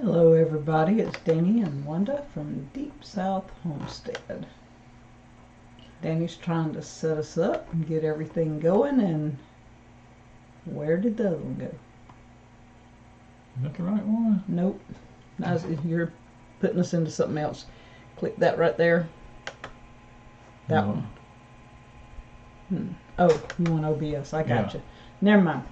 Hello everybody, it's Danny and Wanda from Deep South Homestead. Danny's trying to set us up and get everything going, and where did the other one go? Is that the right one? Nope. You're putting us into something else. Click that right there. That No. one. Oh, you want OBS. I got you. Never mind.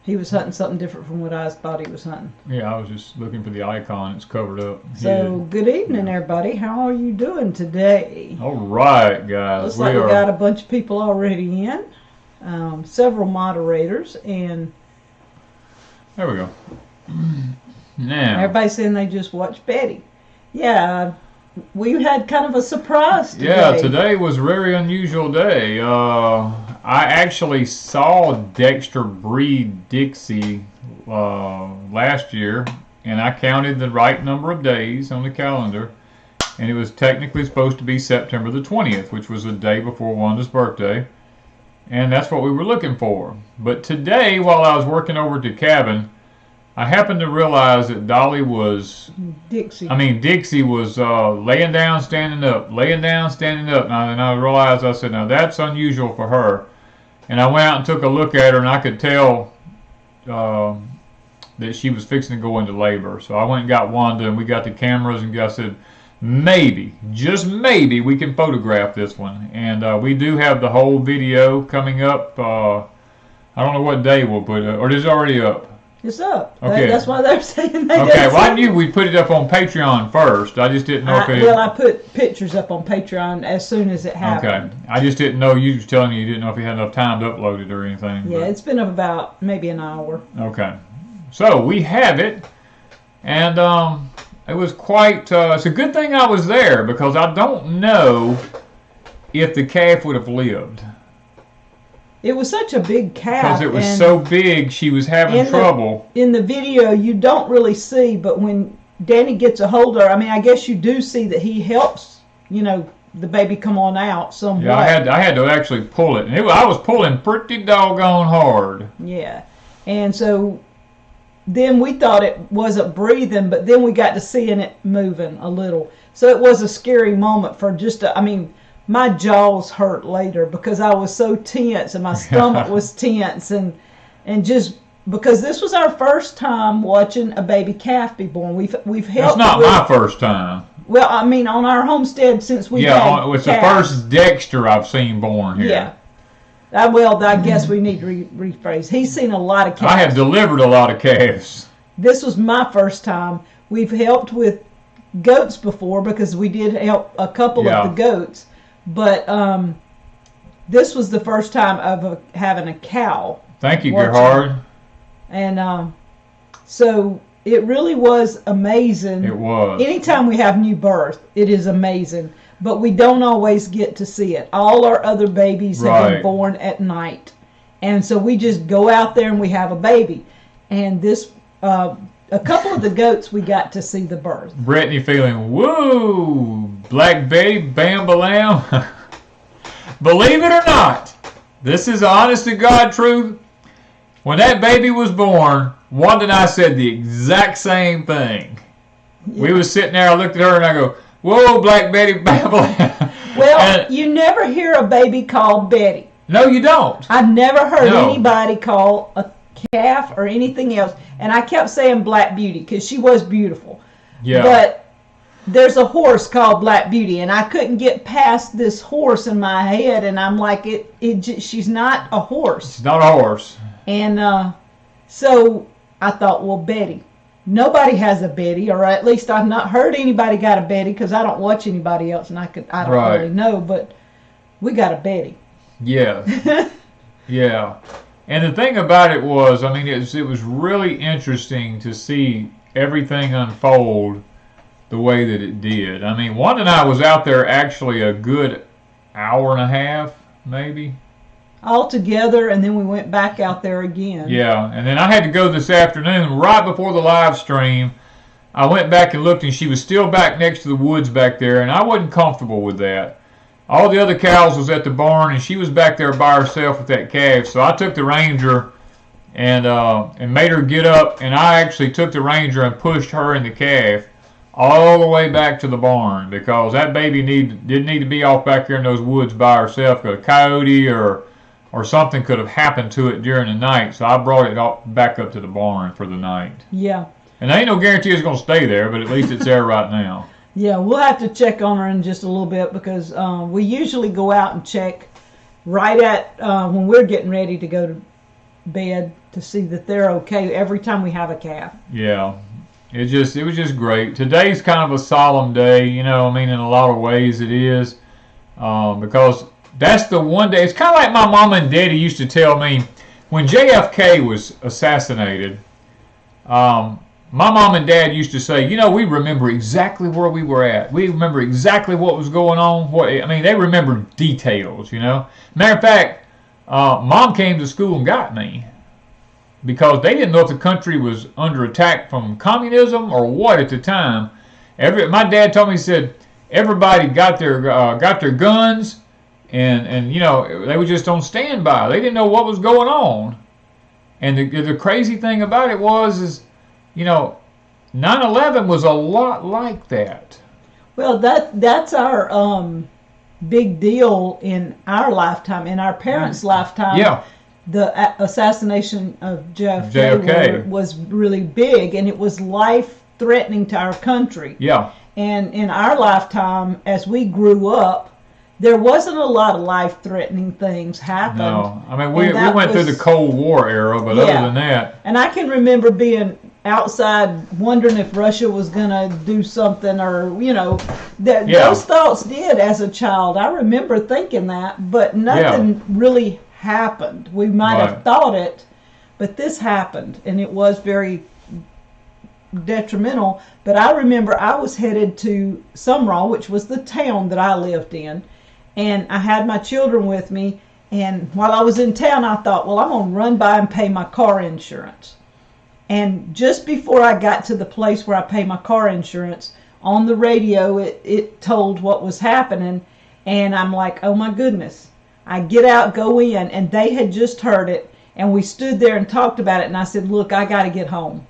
He was hunting something different from what I thought he was hunting. Yeah, I was just looking for the icon. It's covered up. So, good evening, everybody. How are you doing today? All right, guys. Looks like we got a bunch of people already in. Several moderators, and there we go. Now, everybody's saying they just watched Betty. Yeah, we had kind of a surprise today. Yeah, today was a very unusual day. I actually saw Dexter breed Dixie last year, and I counted the right number of days on the calendar, and it was technically supposed to be September the 20th, which was the day before Wanda's birthday, and that's what we were looking for. But today, while I was working over at the cabin, I happened to realize that Dixie was laying down, standing up, laying down, standing up. And I realized, I said, now that's unusual for her. And I went out and took a look at her, and I could tell that she was fixing to go into labor. So I went and got Wanda, and we got the cameras, and I said, maybe, just maybe, we can photograph this one. And we do have the whole video coming up. I don't know what day we'll put it, or is it already up? It's up. Okay. That's why they're saying they Okay, well, I knew we put it up on Patreon first. I just didn't know if it... Well, I put pictures up on Patreon as soon as it happened. Okay. I just didn't know. You was telling me you didn't know if you had enough time to upload it or anything. Yeah, it's been about maybe an hour. Okay. So, we have it. And it was quite... it's a good thing I was there, because I don't know if the calf would have lived. It was such a big calf. Because it was so big, she was having trouble. In the video, you don't really see, but when Danny gets a hold of her, I mean, I guess you do see that he helps, the baby come on out somewhat. Yeah, I had to actually pull it. And I was pulling pretty doggone hard. Yeah. And so then we thought it wasn't breathing, but then we got to seeing it moving a little. So it was a scary moment for my jaws hurt later because I was so tense, and my stomach was tense, and just because this was our first time watching a baby calf be born. We've helped. It's not my first time. Well, I mean, on our homestead since we had it's calves. the first Dexter I've seen born here. Yeah. I guess we need to rephrase. He's seen a lot of calves. I have delivered a lot of calves. This was my first time. We've helped with goats before because we did help a couple of the goats. But this was the first time of having a cow. Thank you, Gerhard. And so it really was amazing. It was. Anytime we have new birth, it is amazing. But we don't always get to see it. All our other babies have been born at night. And so we just go out there and we have a baby. And this... a couple of the goats we got to see the birth. Brittany feeling, woo, Black Betty, bam, balam. Believe it or not, this is honest to God truth. When that baby was born, Wanda and I said the exact same thing. Yeah. We was sitting there, I looked at her and I go, whoa, Black Betty, bam, balam. Well, you never hear a baby called Betty. No, you don't. I've never heard anybody call a calf or anything else, and I kept saying Black Beauty because she was beautiful. Yeah. But there's a horse called Black Beauty, and I couldn't get past this horse in my head, and I'm like, she's not a horse. She's not a horse. And so I thought, well, Betty. Nobody has a Betty, or at least I've not heard anybody got a Betty because I don't watch anybody else, and I don't really know, but we got a Betty. Yeah. Yeah. And the thing about it was, I mean, it was really interesting to see everything unfold the way that it did. I mean, Wanda and I was out there actually a good hour and a half, maybe. All together, and then we went back out there again. Yeah, and then I had to go this afternoon, right before the live stream. I went back and looked, and she was still back next to the woods back there, and I wasn't comfortable with that. All the other cows was at the barn, and she was back there by herself with that calf. So I took the Ranger and made her get up, and I actually took the Ranger and pushed her and the calf all the way back to the barn, because that baby didn't need to be off back here in those woods by herself, because a coyote or something could have happened to it during the night. So I brought it back up to the barn for the night. Yeah. And there ain't no guarantee it's going to stay there, but at least it's there right now. Yeah, we'll have to check on her in just a little bit, because we usually go out and check right at when we're getting ready to go to bed to see that they're okay every time we have a calf. Yeah. It was just great. Today's kind of a solemn day, you know. I mean, in a lot of ways it is, because that's the one day. It's kind of like my mom and daddy used to tell me when JFK was assassinated. My mom and dad used to say, you know, we remember exactly where we were at. We remember exactly what was going on. They remember details, you know. Matter of fact, Mom came to school and got me, because they didn't know if the country was under attack from communism or what at the time. My dad told me, he said, everybody got their guns, and you know, they were just on standby. They didn't know what was going on. And the crazy thing about it is, you know, 9/11 was a lot like that. Well, that's our big deal in our lifetime, in our parents' lifetime. Yeah. The assassination of JFK was really big, and it was life-threatening to our country. Yeah. And in our lifetime, as we grew up, there wasn't a lot of life-threatening things happened. No, I mean, we went through the Cold War era, but other than that. And I can remember being outside wondering if Russia was going to do something, or, you know, those thoughts did as a child. I remember thinking that, but nothing really happened. We might have thought it, but this happened, and it was very detrimental. But I remember I was headed to Sumrall, which was the town that I lived in, and I had my children with me, and while I was in town, I thought, well, I'm going to run by and pay my car insurance. And just before I got to the place where I pay my car insurance, on the radio it told what was happening, and I'm like, oh my goodness. I get out, go in, and they had just heard it, and we stood there and talked about it, and I said, look, I got to get home.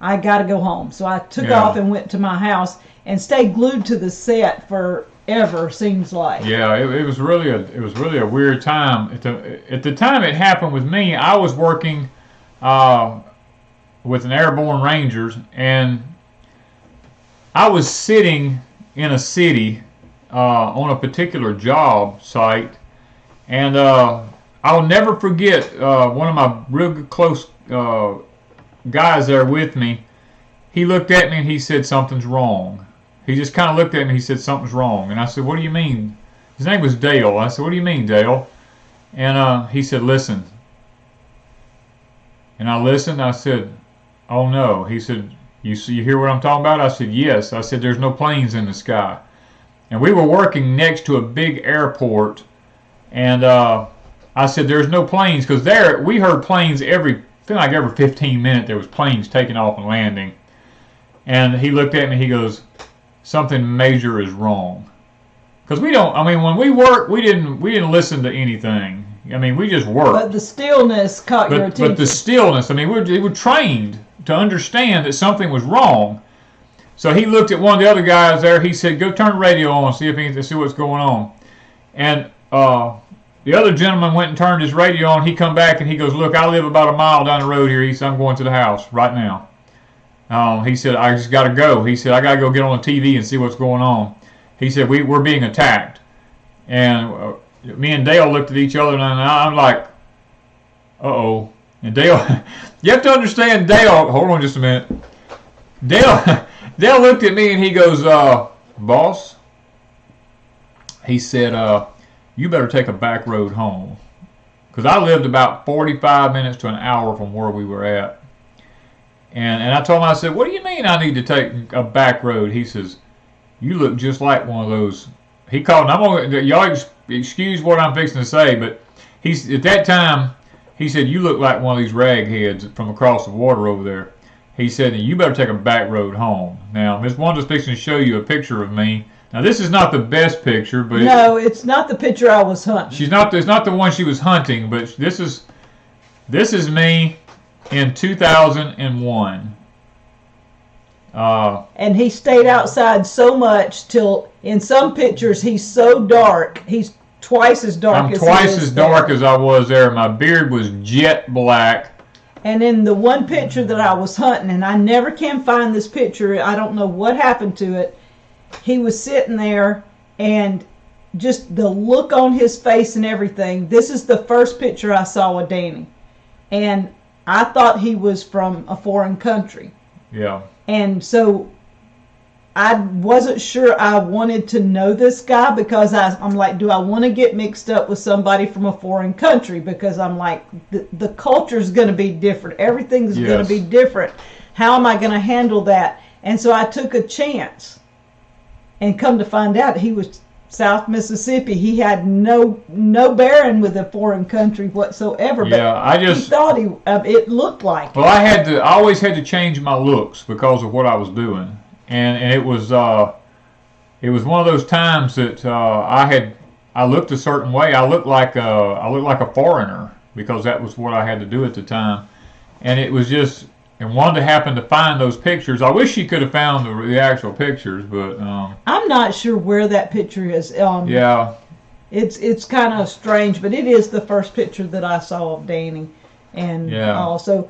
I got to go home. So I took off and went to my house and stayed glued to the set forever, seems like. Yeah, it was really a weird time. At the time it happened with me, I was working with an airborne Rangers, and I was sitting in a city on a particular job site. And I'll never forget one of my real close guys there with me. He looked at me and he said, something's wrong. He just kind of looked at me and he said, something's wrong. And I said, what do you mean? His name was Dale. I said, what do you mean, Dale? And he said, listen. And I listened. I said, oh no. He said, you hear what I'm talking about? I said, yes. I said, there's no planes in the sky. And we were working next to a big airport. And I said, there's no planes, because we heard planes every 15 minutes. There was planes taking off and landing. And he looked at me, he goes, something major is wrong. Because when we worked, we didn't listen to anything. I mean, we just worked. But the stillness caught your attention. But the stillness, I mean, we were trained to understand that something was wrong. So he looked at one of the other guys there, he said, go turn the radio on, see what's going on. And the other gentleman went and turned his radio on. He come back and he goes, look, I live about a mile down the road here. He said, I'm going to the house right now. He said, I just got to go. He said, I got to go get on the TV and see what's going on. He said, we're being attacked. And me and Dale looked at each other, and I'm like, uh-oh. And Dale, you have to understand, Dale, hold on just a minute. Dale looked at me and he goes, boss, he said, you better take a back road home. Because I lived about 45 minutes to an hour from where we were at. And I told him, I said, what do you mean I need to take a back road? He says, you look just like one of those. He called, and y'all excuse what I'm fixing to say, but at that time, he said, you look like one of these ragheads from across the water over there. He said, you better take a back road home. Now, Miss Wanda's fixing to show you a picture of me. Now, this is not the best picture, but no, it's not the picture I was hunting. It's not the one she was hunting, but this is me in 2001. And he stayed outside so much till in some pictures he's so dark. He's twice as dark I'm as twice as dark as I was there. My beard was jet black. And in the one picture that I was hunting, and I never can find this picture, I don't know what happened to it, he was sitting there and just the look on his face and everything. This is the first picture I saw of Danny. And I thought he was from a foreign country. Yeah. And so I wasn't sure I wanted to know this guy because I'm like, do I want to get mixed up with somebody from a foreign country? Because I'm like, the culture's going to be different. Everything's going to be different. How am I going to handle that? And so I took a chance. And come to find out, he was South Mississippi. He had no bearing with a foreign country whatsoever. But he thought it looked like. Well, I always had to change my looks because of what I was doing. And it was one of those times that I looked a certain way. I looked like a foreigner because that was what I had to do at the time. And it was just, and Wanda happened to find those pictures. I wish she could have found the actual pictures, but I'm not sure where that picture is. Yeah, it's kind of strange, but it is the first picture that I saw of Danny, and also.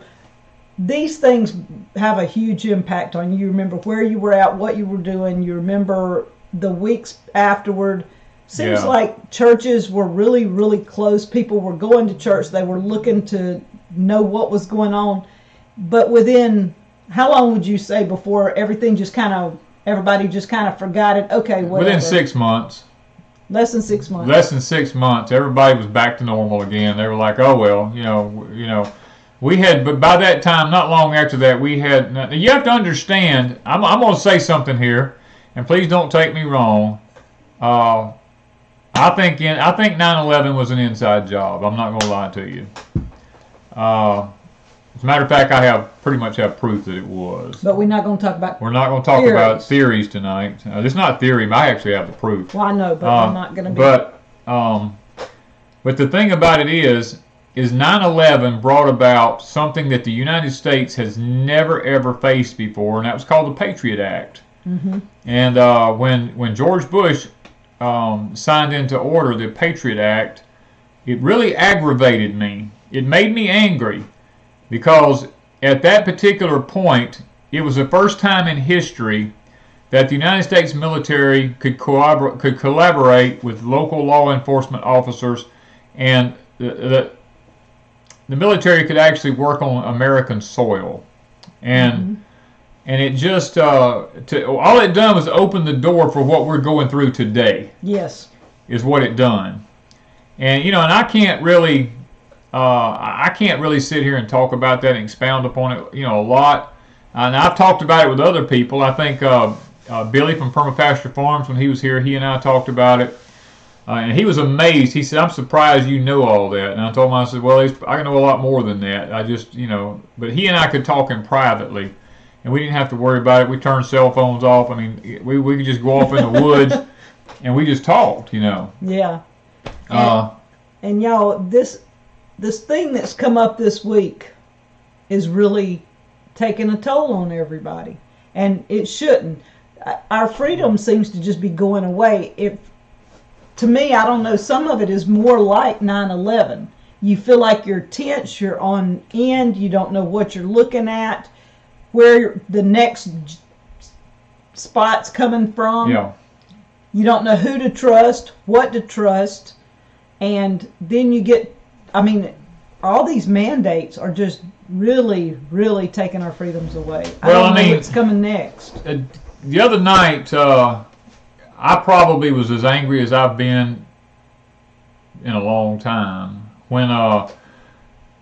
These things have a huge impact on you. You remember where you were at, what you were doing. You remember the weeks afterward. Seems like churches were really, really close. People were going to church. They were looking to know what was going on. But within, how long would you say before everybody just kind of forgot it? Okay, whatever. Within 6 months. Less than 6 months. Less than 6 months. Everybody was back to normal again. They were like, oh, well, you know. We had, but by that time, not long after that, we had. You have to understand. I'm going to say something here, and please don't take me wrong. I think 9/11 was an inside job. I'm not going to lie to you. As a matter of fact, I pretty much have proof that it was. But we're not going to talk about. We're not going to talk about theories tonight. It's not theory, but I actually have the proof. Well, I know, but I'm not going to be. But the thing about it is 9/11 brought about something that the United States has never ever faced before, and that was called the Patriot Act. Mm-hmm. And when George Bush signed into order the Patriot Act, it really aggravated me. It made me angry because at that particular point, it was the first time in history that the United States military could collaborate with local law enforcement officers, and the military could actually work on American soil, and it just all it done was open the door for what we're going through today. Yes, is what it done, and and I can't really sit here and talk about that and expound upon it a lot. And I've talked about it with other people. I think Billy from Permapasture Farms, when he was here, he and I talked about it. And he was amazed. He said, I'm surprised you know all that. And I told him, I said, well, I know a lot more than that. I just, but he and I could talk in privately, and we didn't have to worry about it. We turned cell phones off. I mean, we could just go off in the woods, and we just talked, Yeah. And y'all, this thing that's come up this week is really taking a toll on everybody. And it shouldn't. Our freedom seems to just be going away. To me, I don't know, some of it is more like 9/11. You feel like you're tense, you're on end, you don't know what you're looking at, where the next spot's coming from. Yeah. You don't know who to trust, what to trust, and then you get, all these mandates are just really, really taking our freedoms away. Well, I don't know what's coming next. The other night, I probably was as angry as I've been in a long time when the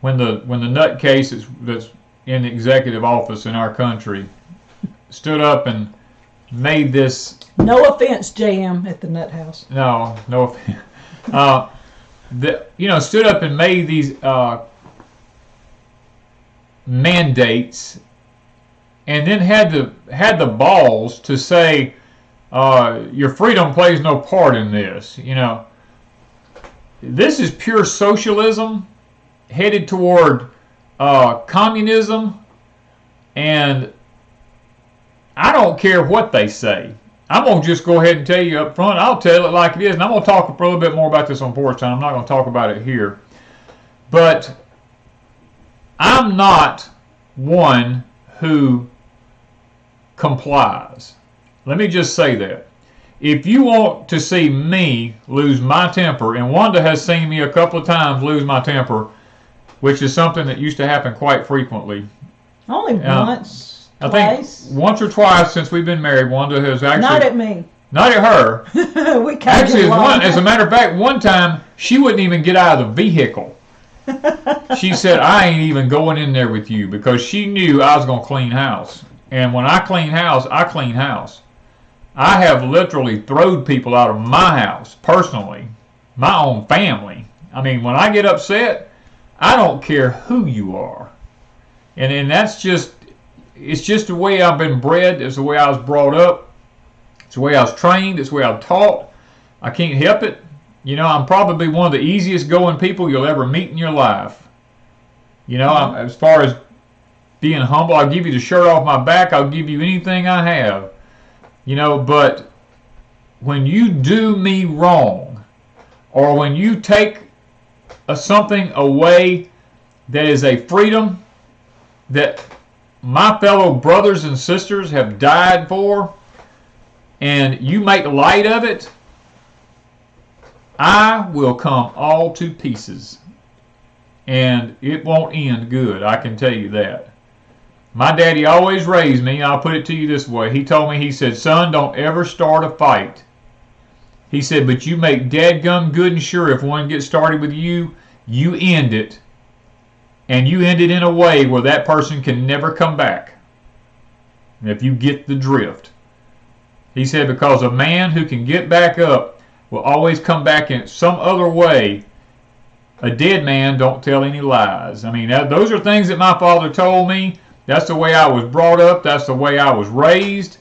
nutcase that's in the executive office in our country stood up and made this. No offense, JM at the Nut House. No offense. Stood up and made these mandates, and then had the balls to say, your freedom plays no part in this. This is pure socialism headed toward communism, and I don't care what they say. I'm going to just go ahead and tell you up front. I'll tell it like it is, and I'm going to talk a little bit more about this on Porch Time. I'm not going to talk about it here. But I'm not one who complies. Let me just say that. If you want to see me lose my temper, and Wanda has seen me a couple of times lose my temper, which is something that used to happen quite frequently. Only once, I twice. think once or twice since we've been married, Wanda has actually... Not at me. Not at her. We can't actually, as a matter of fact, one time, she wouldn't even get out of the vehicle. She said, I ain't even going in there with you, because she knew I was going to clean house. And when I clean house, I clean house. I have literally thrown people out of my house, personally, my own family. I mean, when I get upset, I don't care who you are. And that's just, it's just the way I've been bred. It's the way I was brought up. It's the way I was trained. It's the way I was taught. I can't help it. You know, I'm probably one of the easiest going people you'll ever meet in your life. You know, as far as being humble, I'll give you the shirt off my back. I'll give you anything I have. You know, but when you do me wrong, or when you take something away that is a freedom that my fellow brothers and sisters have died for, and you make light of it, I will come all to pieces. And it won't end good, I can tell you that. My daddy always raised me, I'll put it to you this way. He told me, he said, son, don't ever start a fight. He said, but you make dadgum good and sure if one gets started with you, you end it. And you end it in a way where that person can never come back. If you get the drift. He said, because a man who can get back up will always come back in some other way. A dead man don't tell any lies. I mean, those are things that my father told me. That's the way I was brought up. That's the way I was raised.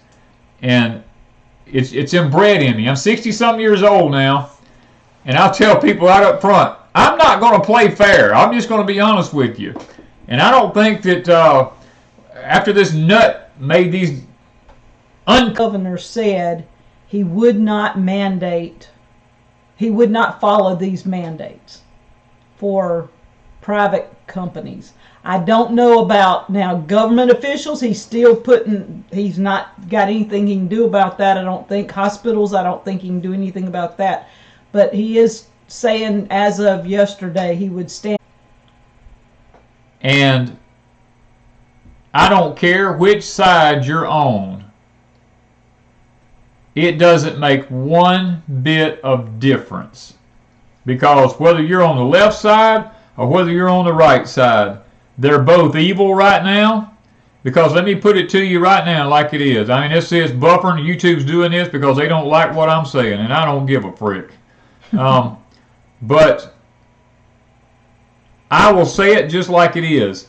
And it's inbred in me. I'm 60-something years old now. And I'll tell people right up front, I'm not going to play fair. I'm just going to be honest with you. And I don't think that after this nut made these... Governor said he would not mandate, he would not follow these mandates for private companies. I don't know about now government officials. He's not got anything he can do about that. I don't think hospitals. I don't think he can do anything about that. But he is saying as of yesterday he would stand. And I don't care which side you're on. It doesn't make one bit of difference. Because whether you're on the left side or whether you're on the right side, they're both evil right now. Because let me put it to you right now like it is. I mean, this is buffering. YouTube's doing this because they don't like what I'm saying, and I don't give a frick. But I will say it just like it is.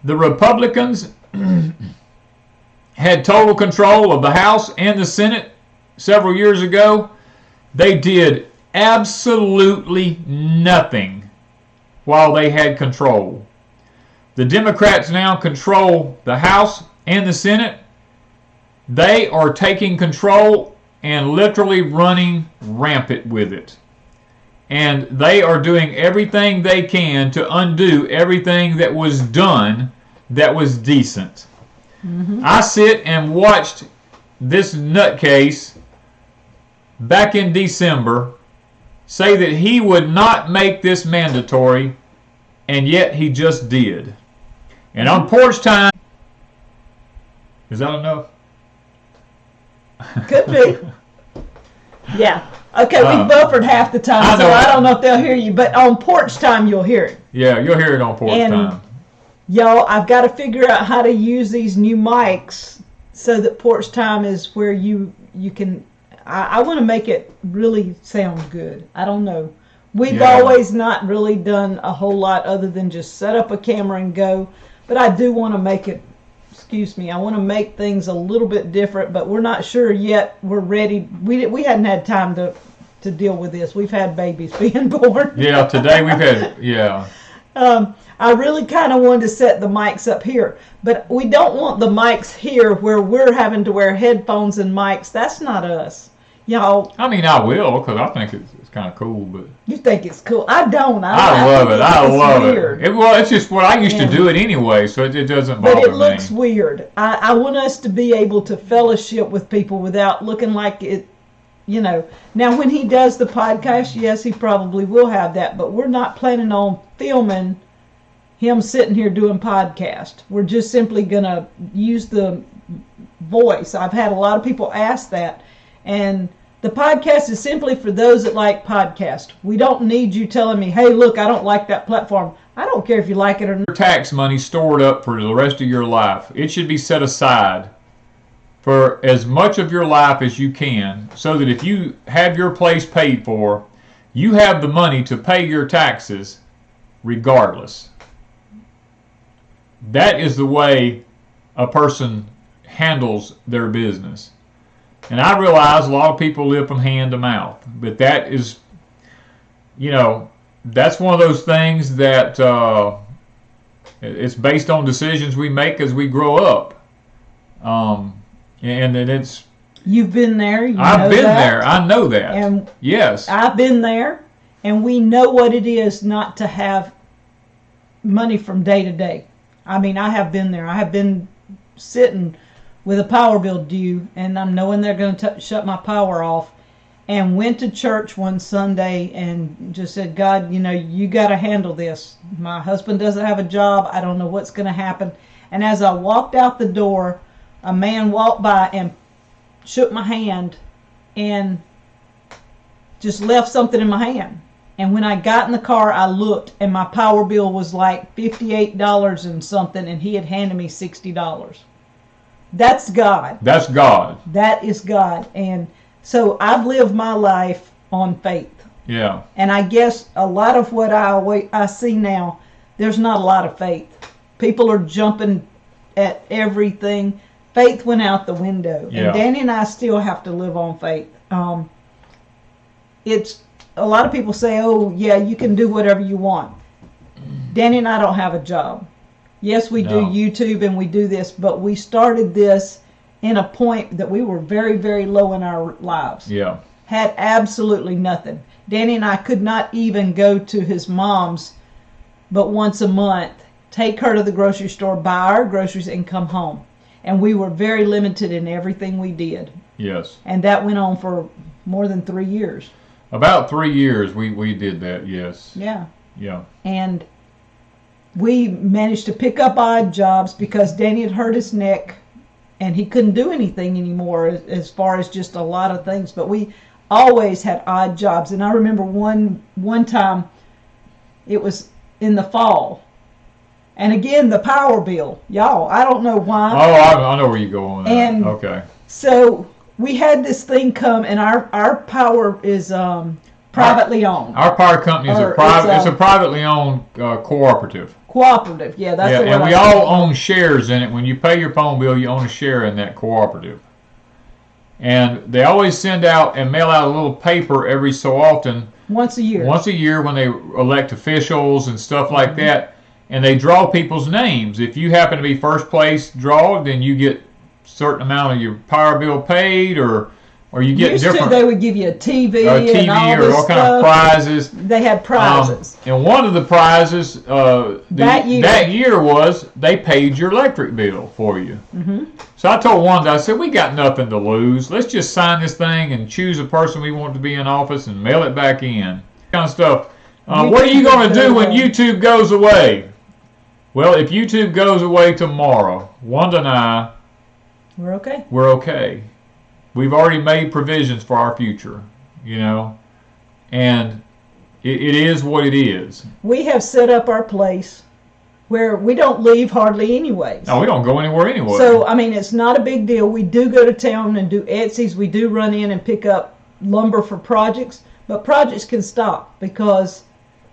The Republicans had total control of the House and the Senate several years ago. They did absolutely nothing while they had control. The Democrats now control the House and the Senate. They are taking control and literally running rampant with it. And they are doing everything they can to undo everything that was done that was decent. I sit and watched this nutcase back in December say that he would not make this mandatory, and yet he just did. And on Porch Time, is that enough? Could be. Yeah. Okay, we buffered half the time, so I don't know if they'll hear you, but on Porch Time you'll hear it. Yeah, you'll hear it on Porch Time. Y'all, I've got to figure out how to use these new mics so that Porch Time is where you can... I want to make it really sound good. I don't know. We've always not really done a whole lot other than just set up a camera and go. But I do want to make it, I want to make things a little bit different, but we're not sure yet we're ready. We hadn't had time to deal with this. We've had babies being born. Yeah, today we've had, I really kind of wanted to set the mics up here, but we don't want the mics here where we're having to wear headphones and mics. That's not us. Y'all. I mean, I will, because I think it's kind of cool, but... You think it's cool. I don't. I love it. I love it. Well, it's just what I used to do it anyway, so it doesn't bother me. But it looks weird. I want us to be able to fellowship with people without looking like it, you know. Now, when he does the podcast, yes, he probably will have that, but we're not planning on filming him sitting here doing podcast. We're just simply going to use the voice. I've had a lot of people ask that, and the podcast is simply for those that like podcast. We don't need you telling me, hey, look, I don't like that platform. I don't care if you like it or not. Your tax money stored up for the rest of your life. It should be set aside for as much of your life as you can, so that if you have your place paid for, you have the money to pay your taxes regardless. That is the way a person handles their business. And I realize a lot of people live from hand to mouth, but that is, you know, that's one of those things that it's based on decisions we make as we grow up. And then it's... You've been there. I've been there. I know that. And yes. I've been there, and we know what it is not to have money from day to day. I mean, I have been there. I have been sitting with a power bill due, and I'm knowing they're going to shut my power off, and went to church one Sunday and just said, God, you know, you got to handle this. My husband doesn't have a job. I don't know what's going to happen. And as I walked out the door, a man walked by and shook my hand and just left something in my hand. And when I got in the car, I looked, and my power bill was like $58 and something, and he had handed me $60. That's God. That's God. That is God. And so I've lived my life on faith. Yeah. And I guess a lot of what I see now, there's not a lot of faith. People are jumping at everything. Faith went out the window. Yeah. And Danny and I still have to live on faith. It's a lot of people say, oh, yeah, you can do whatever you want. Danny and I don't have a job. Yes, we do YouTube and we do this, but we started this in a point that we were very, very low in our lives. Yeah. Had absolutely nothing. Danny and I could not even go to his mom's but once a month, take her to the grocery store, buy our groceries, and come home. And we were very limited in everything we did. Yes. And that went on for more than 3 years. About 3 years we did that, yes. Yeah. Yeah. And we managed to pick up odd jobs because Danny had hurt his neck and he couldn't do anything anymore as far as just a lot of things. But we always had odd jobs. And I remember one time, it was in the fall. And again, the power bill. Y'all, I don't know why. Oh, I know where you're going with that. And okay. So we had this thing come, and our power is privately owned. Our power company is it's a privately owned cooperative. Cooperative, yeah, that's the word. And we all own shares in it. When you pay your phone bill, you own a share in that cooperative. And they always send out and mail out a little paper every so often. Once a year. Once a year when they elect officials and stuff like that. And they draw people's names. If you happen to be first place draw, then you get a certain amount of your power bill paid, or you get different. They would give you a TV, and all kind of prizes. They had prizes. And one of the prizes that year was they paid your electric bill for you. Mm-hmm. So I told Wanda, I said, we got nothing to lose. Let's just sign this thing and choose a person we want to be in office and mail it back in. Kind of stuff. What are you going to do when YouTube goes away? Well, if YouTube goes away tomorrow, Wanda and I, we're okay. We're okay. We've already made provisions for our future, you know, and it is what it is. We have set up our place where we don't leave hardly anyways. No, we don't go anywhere anyway. So, I mean, it's not a big deal. We do go to town and do Etsy's. We do run in and pick up lumber for projects, but projects can stop because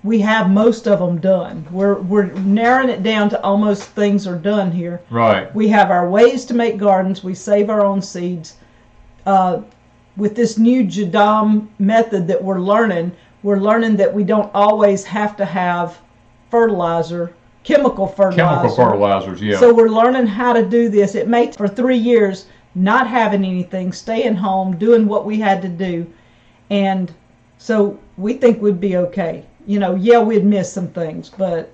we have most of them done. We're narrowing it down to almost things are done here. Right. We have our ways to make gardens. We save our own seeds. With this new Jadam method that we're learning that we don't always have to have fertilizer, chemical fertilizer. Chemical fertilizers, yeah. So we're learning how to do this. It may for 3 years not having anything, staying home, doing what we had to do, and so we think we'd be okay. You know, yeah, we'd miss some things, but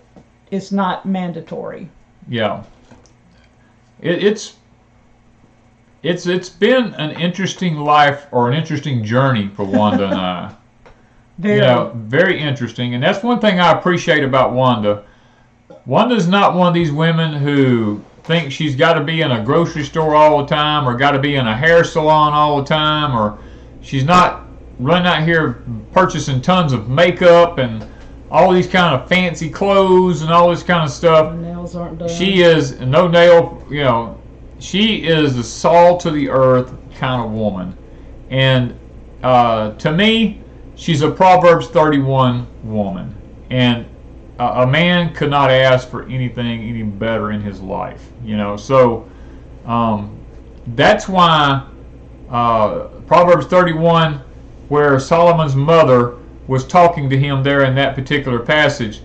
it's not mandatory. Yeah. It's been an interesting life, or an interesting journey for Wanda and I. Very. You know, very interesting. And that's one thing I appreciate about Wanda. Wanda's not one of these women who thinks she's got to be in a grocery store all the time, or got to be in a hair salon all the time, or she's not running out here purchasing tons of makeup and all these kind of fancy clothes and all this kind of stuff. Her nails aren't done. She is no nail, you know, she is the salt to the earth kind of woman. And to me, she's a Proverbs 31 woman. And a man could not ask for anything any better in his life, you know. So that's why Proverbs 31, where Solomon's mother was talking to him there in that particular passage,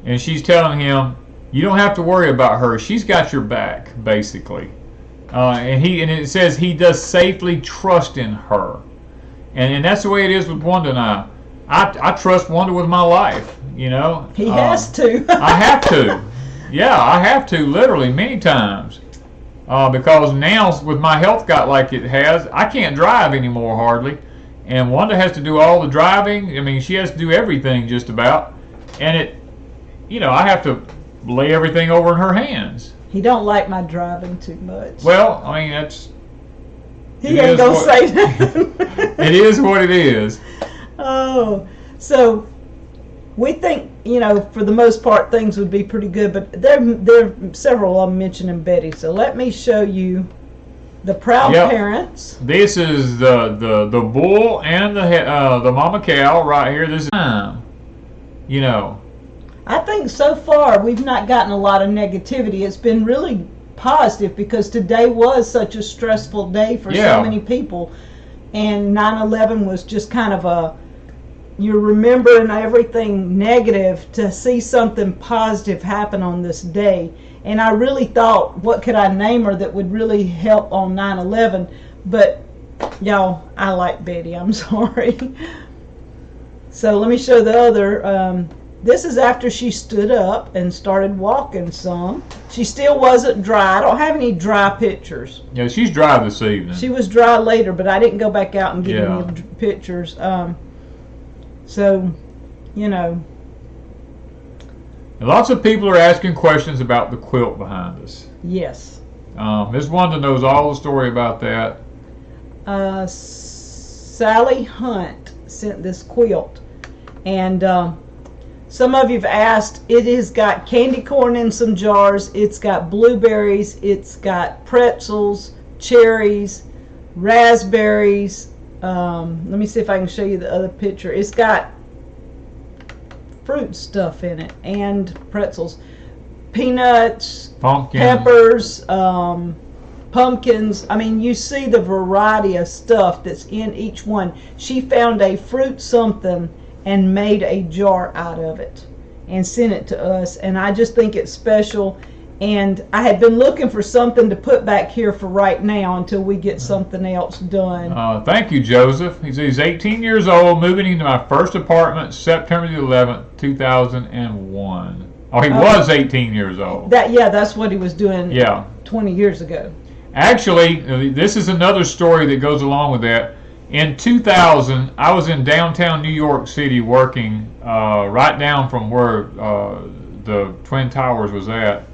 and she's telling him, you don't have to worry about her. She's got your back, basically. And it says he does safely trust in her. And that's the way it is with Wanda and I. I trust Wanda with my life, you know. He has to. I have to. Yeah, I have to, literally, many times. Because now, with my health got like it has, I can't drive anymore hardly. And Wanda has to do all the driving. I mean, she has to do everything just about. And you know, I have to lay everything over in her hands. He don't like my driving too much. Well, I mean, that's... He ain't gonna say that. It is what it is. Oh, so we think, you know, for the most part things would be pretty good, but there are several of them mentioning Betty. So let me show you the proud parents. This is the bull and the mama cow right here. This is time. You know. I think so far we've not gotten a lot of negativity. It's been really positive because today was such a stressful day for so many people, and 9/11 was just kind of a, you're remembering everything negative to see something positive happen on this day. And I really thought, what could I name her that would really help on 9/11? But y'all, I like Betty. I'm sorry. So let me show the other. This is after she stood up and started walking some. She still wasn't dry. I don't have any dry pictures. Yeah, she's dry this evening. She was dry later, but I didn't go back out and get any pictures. So, you know. And lots of people are asking questions about the quilt behind us. Yes. Ms. Wanda knows all the story about that. Sally Hunt sent this quilt. And some of you have asked, it has got candy corn in some jars. It's got blueberries. It's got pretzels, cherries, raspberries. Let me see if I can show you the other picture. It's got fruit stuff in it and pretzels, peanuts, peppers, pumpkins. I mean, you see the variety of stuff that's in each one. She found a fruit something and made a jar out of it and sent it to us, and I just think it's special. And I had been looking for something to put back here for right now until we get something else done. Thank you, Joseph. He's 18 years old, moving into my first apartment September the 11th, 2001. Oh, he was 18 years old. That's what he was doing 20 years ago. Actually, this is another story that goes along with that. In 2000, I was in downtown New York City working right down from where the Twin Towers was at.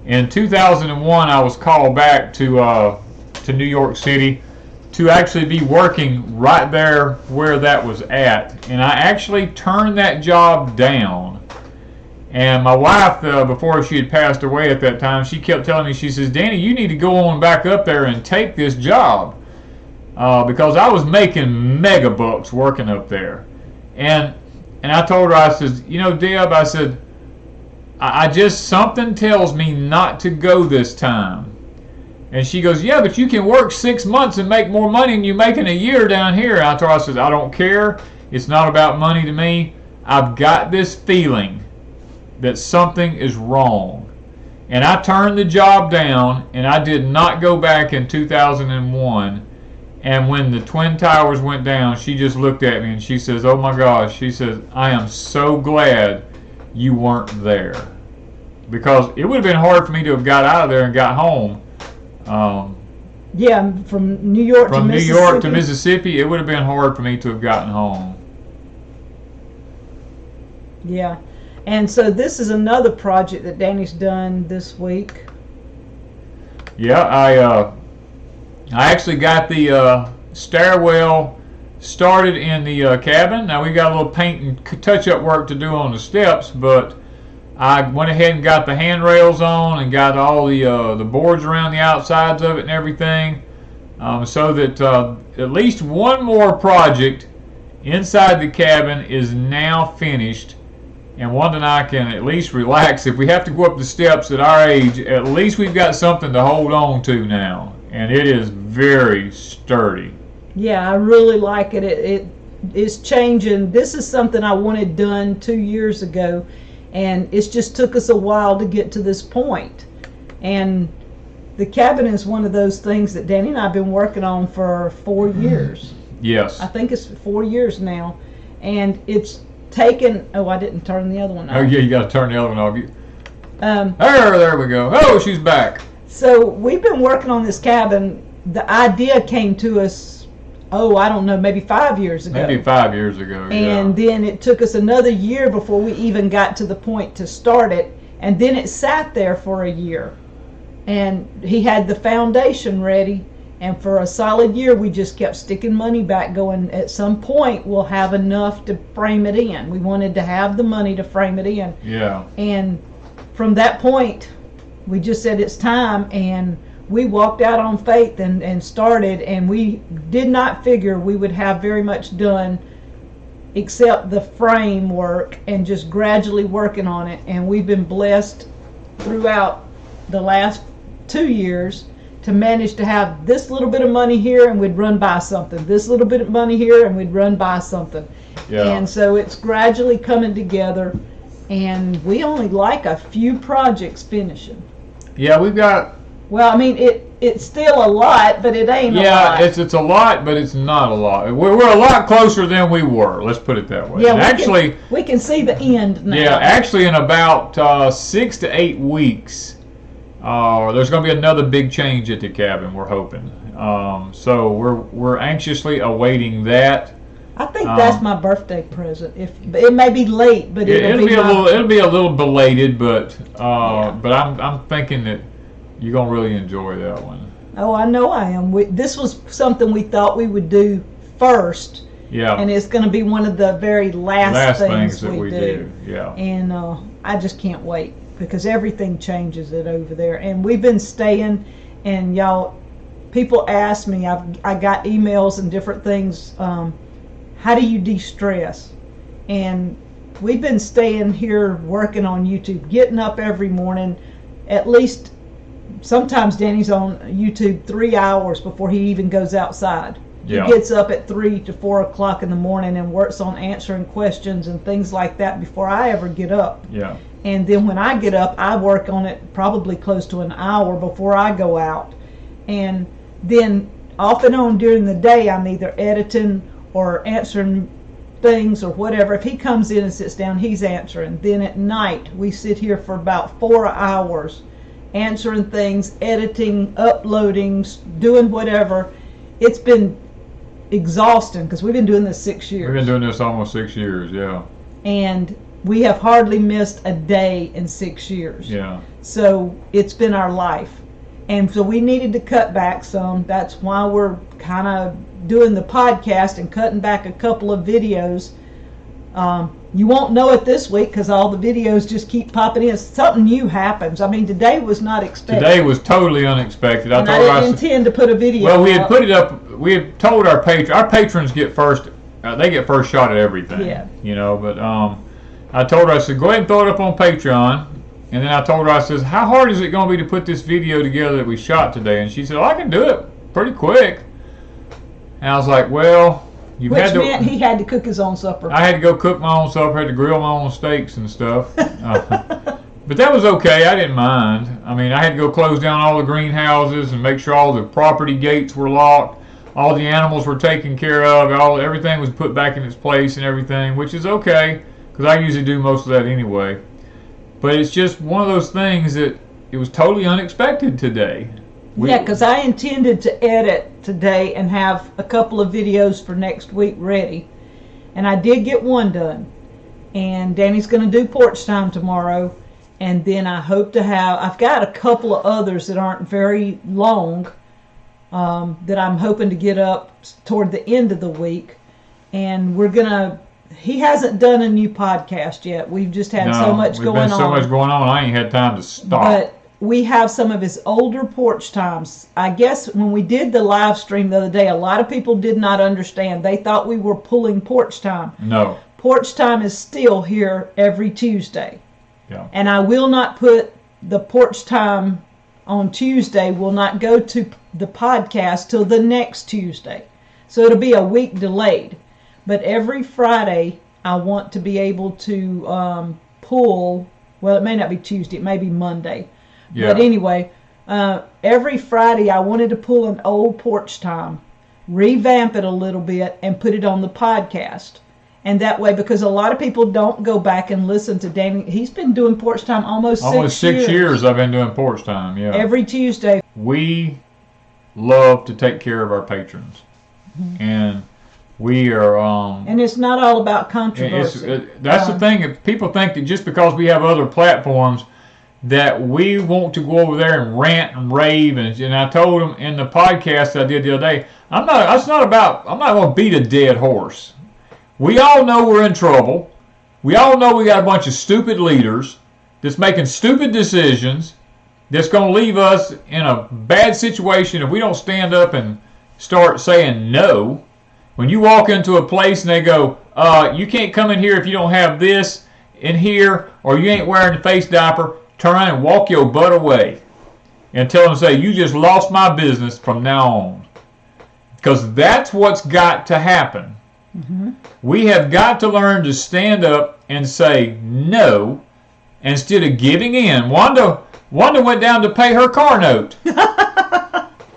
In 2001, I was called back to New York City to actually be working right there where that was at. And I actually turned that job down. And my wife, before she had passed away at that time, she kept telling me, she says, Danny, you need to go on back up there and take this job. Because I was making mega bucks working up there. And I told her, I said, you know, Deb, I said, I just, something tells me not to go this time. And she goes, yeah, but you can work 6 months and make more money than you make in a year down here. And I told her, I said, I don't care. It's not about money to me. I've got this feeling that something is wrong. And I turned the job down, and I did not go back in 2001. And when the Twin Towers went down, she just looked at me and she says, "Oh my gosh," she says, "I am so glad you weren't there." Because it would have been hard for me to have got out of there and got home. Yeah, from New York to Mississippi. From New York to Mississippi, it would have been hard for me to have gotten home. Yeah. And so this is another project that Danny's done this week. Yeah, I actually got the stairwell started in the cabin. Now we got a little paint and touch-up work to do on the steps, but I went ahead and got the handrails on and got all the boards around the outsides of it and everything, so that at least one more project inside the cabin is now finished. And Wanda and I can at least relax. If we have to go up the steps at our age, at least we've got something to hold on to now. And it is very sturdy. Yeah, I really like it. It is changing. This is something I wanted done 2 years ago. And it's just took us a while to get to this point. And the cabin is one of those things that Danny and I have been working on for 4 years. Yes. I think it's 4 years now. And it's taken, oh, I didn't turn the other one off. Oh yeah, you got to turn the other one off. There we go. Oh, she's back. So we've been working on this cabin. The idea came to us, oh, I don't know, maybe 5 years ago. Maybe 5 years ago. And then it took us another year before we even got to the point to start it. And then it sat there for a year. And he had the foundation ready. And for a solid year, we just kept sticking money back, going, at some point, we'll have enough to frame it in. We wanted to have the money to frame it in. Yeah. And from that point, we just said it's time, and we walked out on faith and started, and we did not figure we would have very much done except the framework and just gradually working on it. And we've been blessed throughout the last 2 years to manage to have this little bit of money here, and we'd run by something. This little bit of money here, and we'd run by something. Yeah. And so it's gradually coming together, and we only like a few projects finishing. Yeah, we've got. Well, I mean, it's still a lot, but it ain't a lot. Yeah, it's a lot, but it's not a lot. We're a lot closer than we were. Let's put it that way. Yeah, we can see the end now. Yeah, actually, in about 6 to 8 weeks. There's going to be another big change at the cabin, we're hoping. So we're anxiously awaiting that. I think that's my birthday present. It may be late, but it'll be a little belated, but I'm thinking that you're going to really enjoy that one. Oh, I know I am. This was something we thought we would do first. Yeah. And it's going to be one of the very last things that we do. Yeah. And I just can't wait, because everything changes it over there. And we've been staying, and y'all, people ask me, I got emails and different things, how do you de-stress? And we've been staying here working on YouTube, getting up every morning, at least sometimes Danny's on YouTube 3 hours before he even goes outside. Yeah. He gets up at 3 to 4 o'clock in the morning and works on answering questions and things like that before I ever get up. Yeah. And then when I get up, I work on it probably close to an hour before I go out. And then off and on during the day, I'm either editing or answering things or whatever. If he comes in and sits down, he's answering. Then at night, we sit here for about 4 hours answering things, editing, uploading, doing whatever. It's been exhausting because we've been doing this 6 years. We've been doing this almost 6 years, yeah. And we have hardly missed a day in 6 years. Yeah. So it's been our life. And so we needed to cut back some. That's why we're kind of doing the podcast and cutting back a couple of videos. You won't know it this week because all the videos just keep popping in. Something new happens. I mean, today was not expected. Today was totally unexpected. I didn't intend to put a video Well, we had put it up. We had told our patrons get first. They get first shot at everything. Yeah. You know, but I told her, I said, go ahead and throw it up on Patreon. And then I told her, I says, how hard is it going to be to put this video together that we shot today? And she said, I can do it pretty quick. And I was like, well, Which meant he had to cook his own supper. I had to go cook my own supper, had to grill my own steaks and stuff. But that was okay. I didn't mind. I mean, I had to go close down all the greenhouses and make sure all the property gates were locked, all the animals were taken care of, everything was put back in its place and everything, which is okay because I usually do most of that anyway. But it's just one of those things that it was totally unexpected today. Yeah, because I intended to edit today and have a couple of videos for next week ready. And I did get one done. And Danny's going to do porch time tomorrow. And then I hope to have, I've got a couple of others that aren't very long that I'm hoping to get up toward the end of the week. And we're going to, he hasn't done a new podcast yet. We've just had so much going on. So much going on, I ain't had time to stop. But we have some of his older porch times. I guess when we did the live stream the other day, a lot of people did not understand. They thought we were pulling porch time. No. Porch time is still here every Tuesday. Yeah. And I will not put the porch time on Tuesday, will not go to the podcast till the next Tuesday. So it'll be a week delayed. But every Friday, I want to be able to pull, well, it may not be Tuesday, it may be Monday. Yeah. But anyway, every Friday I wanted to pull an old porch time, revamp it a little bit, and put it on the podcast. And that way, because a lot of people don't go back and listen to Danny. He's been doing porch time almost 6 years. Almost 6 years I've been doing porch time, yeah. Every Tuesday. We love to take care of our patrons. Mm-hmm. And we are... and it's not all about controversy. That's the thing. If people think that just because we have other platforms that we want to go over there and rant and rave, and I told them in the podcast I did the other day, I'm not going to beat a dead horse. We all know we're in trouble. We all know we got a bunch of stupid leaders that's making stupid decisions that's going to leave us in a bad situation if we don't stand up and start saying no. When you walk into a place and they go, you can't come in here if you don't have this in here, or you ain't wearing a face diaper, turn around and walk your butt away and tell them, say, you just lost my business from now on. Because that's what's got to happen. Mm-hmm. We have got to learn to stand up and say no instead of giving in. Wanda went down to pay her car note.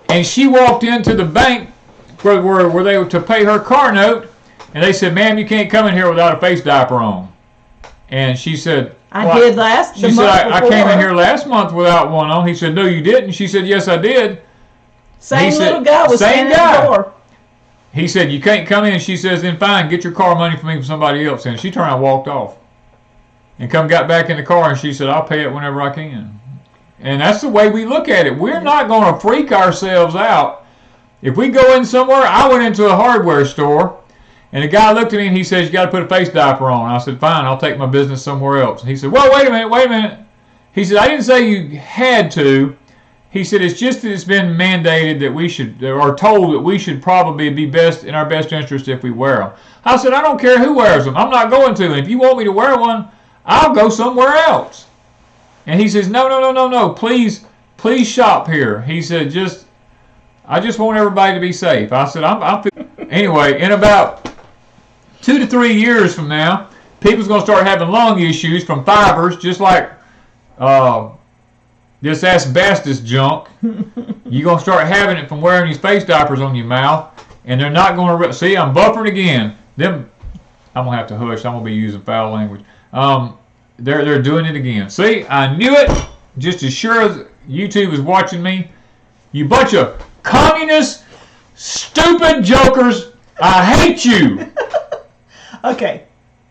And she walked into the bank where they were to pay her car note, and they said, ma'am, you can't come in here without a face diaper on. And she said, I did last month. She said, I came in here last month without one on. He said, no, you didn't. She said, yes, I did. Same little guy was standing at the door. He said, you can't come in. She says, then fine, get your car money for me from somebody else. And she turned around and walked off. And got back in the car, and she said, I'll pay it whenever I can. And that's the way we look at it. We're not going to freak ourselves out. If we go in somewhere, I went into a hardware store, and the guy looked at me and he says, you got to put a face diaper on. I said, fine, I'll take my business somewhere else. And he said, well, wait a minute. He said, I didn't say you had to. He said, it's just that it's been mandated that we should, or told that we should probably be best in our best interest if we wear them. I said, I don't care who wears them. I'm not going to. And if you want me to wear one, I'll go somewhere else. And he says, no. Please shop here. He said, I just want everybody to be safe. I said, anyway, in about 2 to 3 years from now, people's going to start having lung issues from fibers, just like this asbestos junk. You're going to start having it from wearing these face diapers on your mouth, and they're not going to... See, I'm buffering again. I'm going to have to hush. I'm going to be using foul language. They're doing it again. See, I knew it. Just as sure as YouTube is watching me. You bunch of communist, stupid jokers. I hate you. Okay.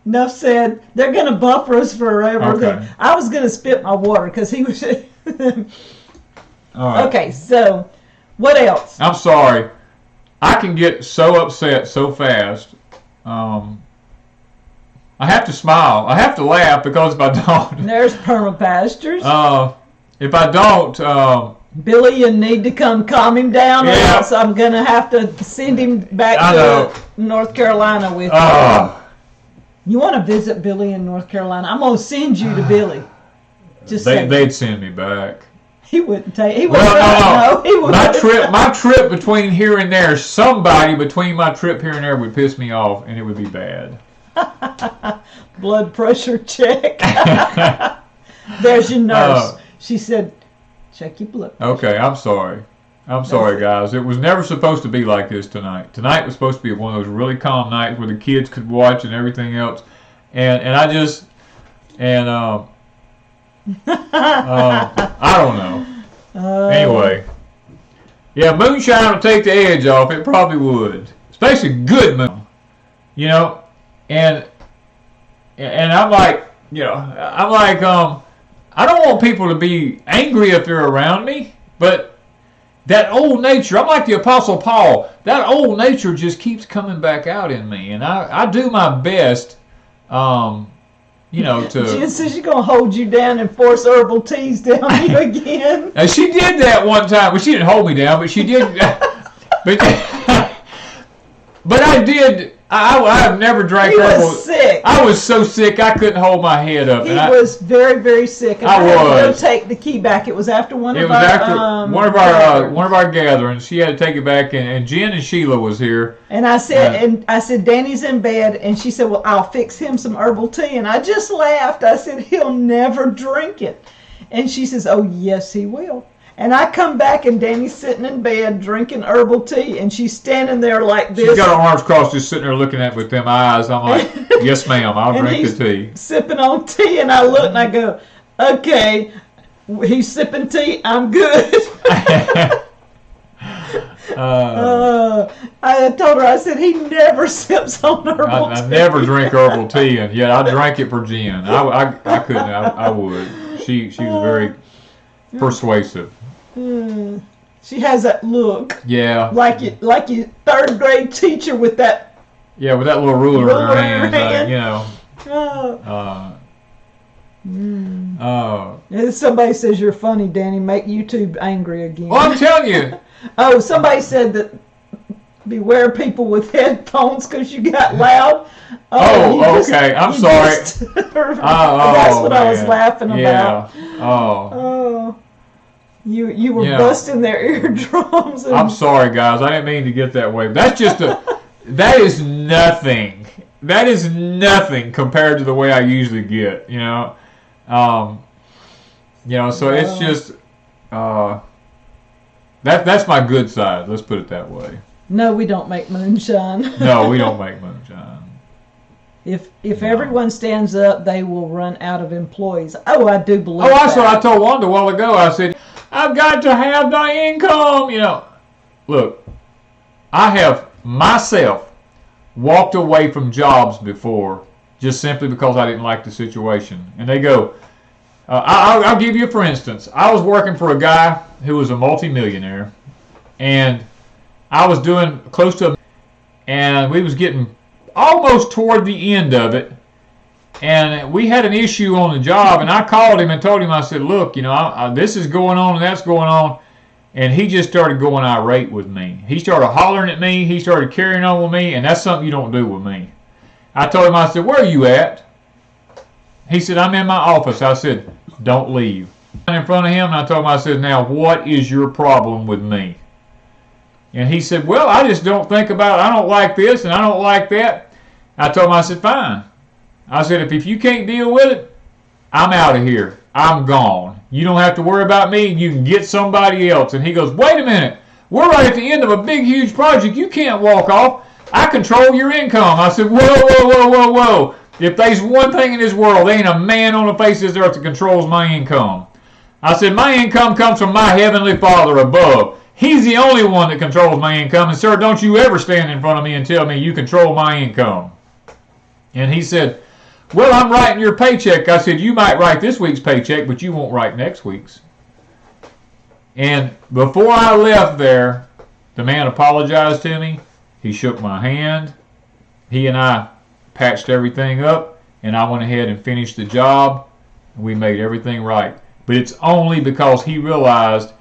Enough said. They're going to buffer us for everything. Okay. I was going to spit my water because he was... All right. Okay, so what else? I'm sorry. I can get so upset so fast. I have to smile. I have to laugh because if I don't... There's permapastures. If I don't... Billy, you need to come calm him down, or else I'm going to have to send him back to North Carolina with you. You want to visit Billy in North Carolina? I'm going to send you to Billy. They'd send me back. He wouldn't take. He wouldn't. Well, no. He wouldn't. My trip between here and there, somebody between my trip here and there would piss me off, and it would be bad. Blood pressure check. There's your nurse. She said, check your blood pressure. Okay, I'm sorry. I'm sorry, guys. It was never supposed to be like this tonight. Tonight was supposed to be one of those really calm nights where the kids could watch and everything else. And I just, and I don't know. Anyway, yeah, moonshine will take the edge off. It probably would, especially good moonshine. You know, and I'm like, I don't want people to be angry if they're around me, but that old nature, I'm like the Apostle Paul, that old nature just keeps coming back out in me, and I do my best, to... Jen says she's going to hold you down and force herbal teas down you again. Now, she did that one time. Well, she didn't hold me down, but she did. But I did. I have never drank herbal. He was sick. I was so sick I couldn't hold my head up. He was very, very sick. And I had to take the key back. It was after one of our gatherings. She had to take it back, and Jen and Sheila was here. And I said, Danny's in bed, and she said, well, I'll fix him some herbal tea. And I just laughed. I said, he'll never drink it. And she says, oh yes, he will. And I come back, and Danny's sitting in bed drinking herbal tea, and she's standing there like this. She's got her arms crossed, just sitting there looking at me with them eyes. I'm like, yes, ma'am, I'll drink the tea. Sipping on tea, and I look and I go, okay, he's sipping tea, I'm good. I told her, I said, he never sips on herbal tea. I never drink herbal tea, and yet I drank it for Jen. I couldn't, I would. She was very persuasive. She has that look. Yeah. Like your third grade teacher with that. Yeah, with that little ruler in her hand. Somebody says you're funny, Danny. Make YouTube angry again. Well, I'm telling you. Oh, somebody said that. Beware people with headphones because you got loud. Okay. I'm sorry. That's what I was laughing about. Oh. You were busting their eardrums. I'm sorry, guys. I didn't mean to get that way. That is nothing. That is nothing compared to the way I usually get. So it's just that's my good side. Let's put it that way. No, we don't make moonshine. No, we don't make moonshine. If everyone stands up, they will run out of employees. Oh, I do believe that's what I told Wanda a while ago. I said, I've got to have the income. Look, I have myself walked away from jobs before just simply because I didn't like the situation. And they go, I'll give you for instance. I was working for a guy who was a multimillionaire, and I was doing close to, and we was getting almost toward the end of it, and we had an issue on the job, and I called him and told him, I said, look, this is going on and that's going on, and he just started going irate with me. He started hollering at me, he started carrying on with me, and that's something you don't do with me. I told him, I said, where are you at? He said, I'm in my office. I said, don't leave. In front of him, and I told him, I said, now what is your problem with me? And he said, well, I just don't think about it. I don't like this and I don't like that. I told him, I said, fine. I said, if you can't deal with it, I'm out of here. I'm gone. You don't have to worry about me. You can get somebody else. And he goes, wait a minute. We're right at the end of a big, huge project. You can't walk off. I control your income. I said, whoa. If there's one thing in this world, there ain't a man on the face of this earth that controls my income. I said, my income comes from my heavenly Father above. He's the only one that controls my income. And sir, don't you ever stand in front of me and tell me you control my income. And he said, well, I'm writing your paycheck. I said, you might write this week's paycheck, but you won't write next week's. And before I left there, the man apologized to me. He shook my hand. He and I patched everything up, and I went ahead and finished the job. And we made everything right. But it's only because he realized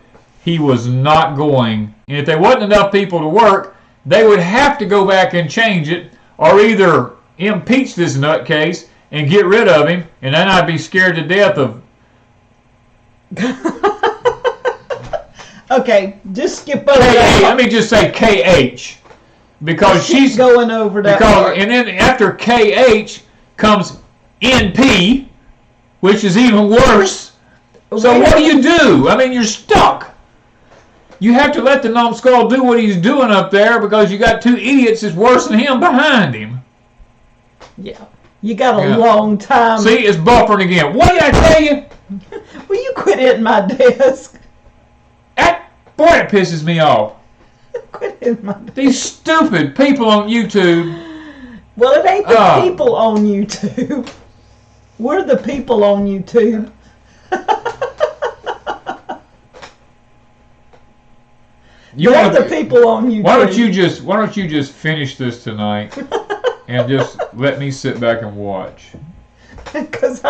he was not going. And if there wasn't enough people to work, they would have to go back and change it, or either impeach this nutcase and get rid of him, and then I'd be scared to death of Okay, just skip over K-H, that. let me just say KH. Because Keep she's going over that. Part. and then after KH comes NP, which is even worse. So what do you do? I mean, you're stuck. You have to let the numbskull do what he's doing up there because you got two idiots that's worse than him behind him. Yeah. You got a long time. See, it's buffering again. What did I tell you? Will you quit hitting my desk? Boy, it pisses me off. Quit hitting my desk. These stupid people on YouTube. Well, it ain't the people on YouTube. We're the people on YouTube. They're the people on YouTube. Why don't you just finish this tonight and just let me sit back and watch? Because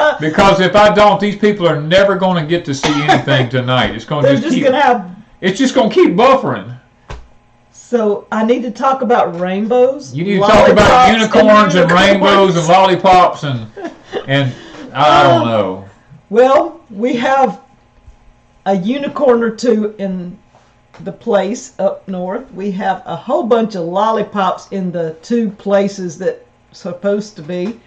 if I don't, these people are never going to get to see anything tonight. It's going to It's just going to keep buffering. So I need to talk about rainbows. You need to talk about unicorns and rainbows and lollipops and I don't know. Well, we have a unicorn or two in the place up north. We have a whole bunch of lollipops in the two places that supposed to be.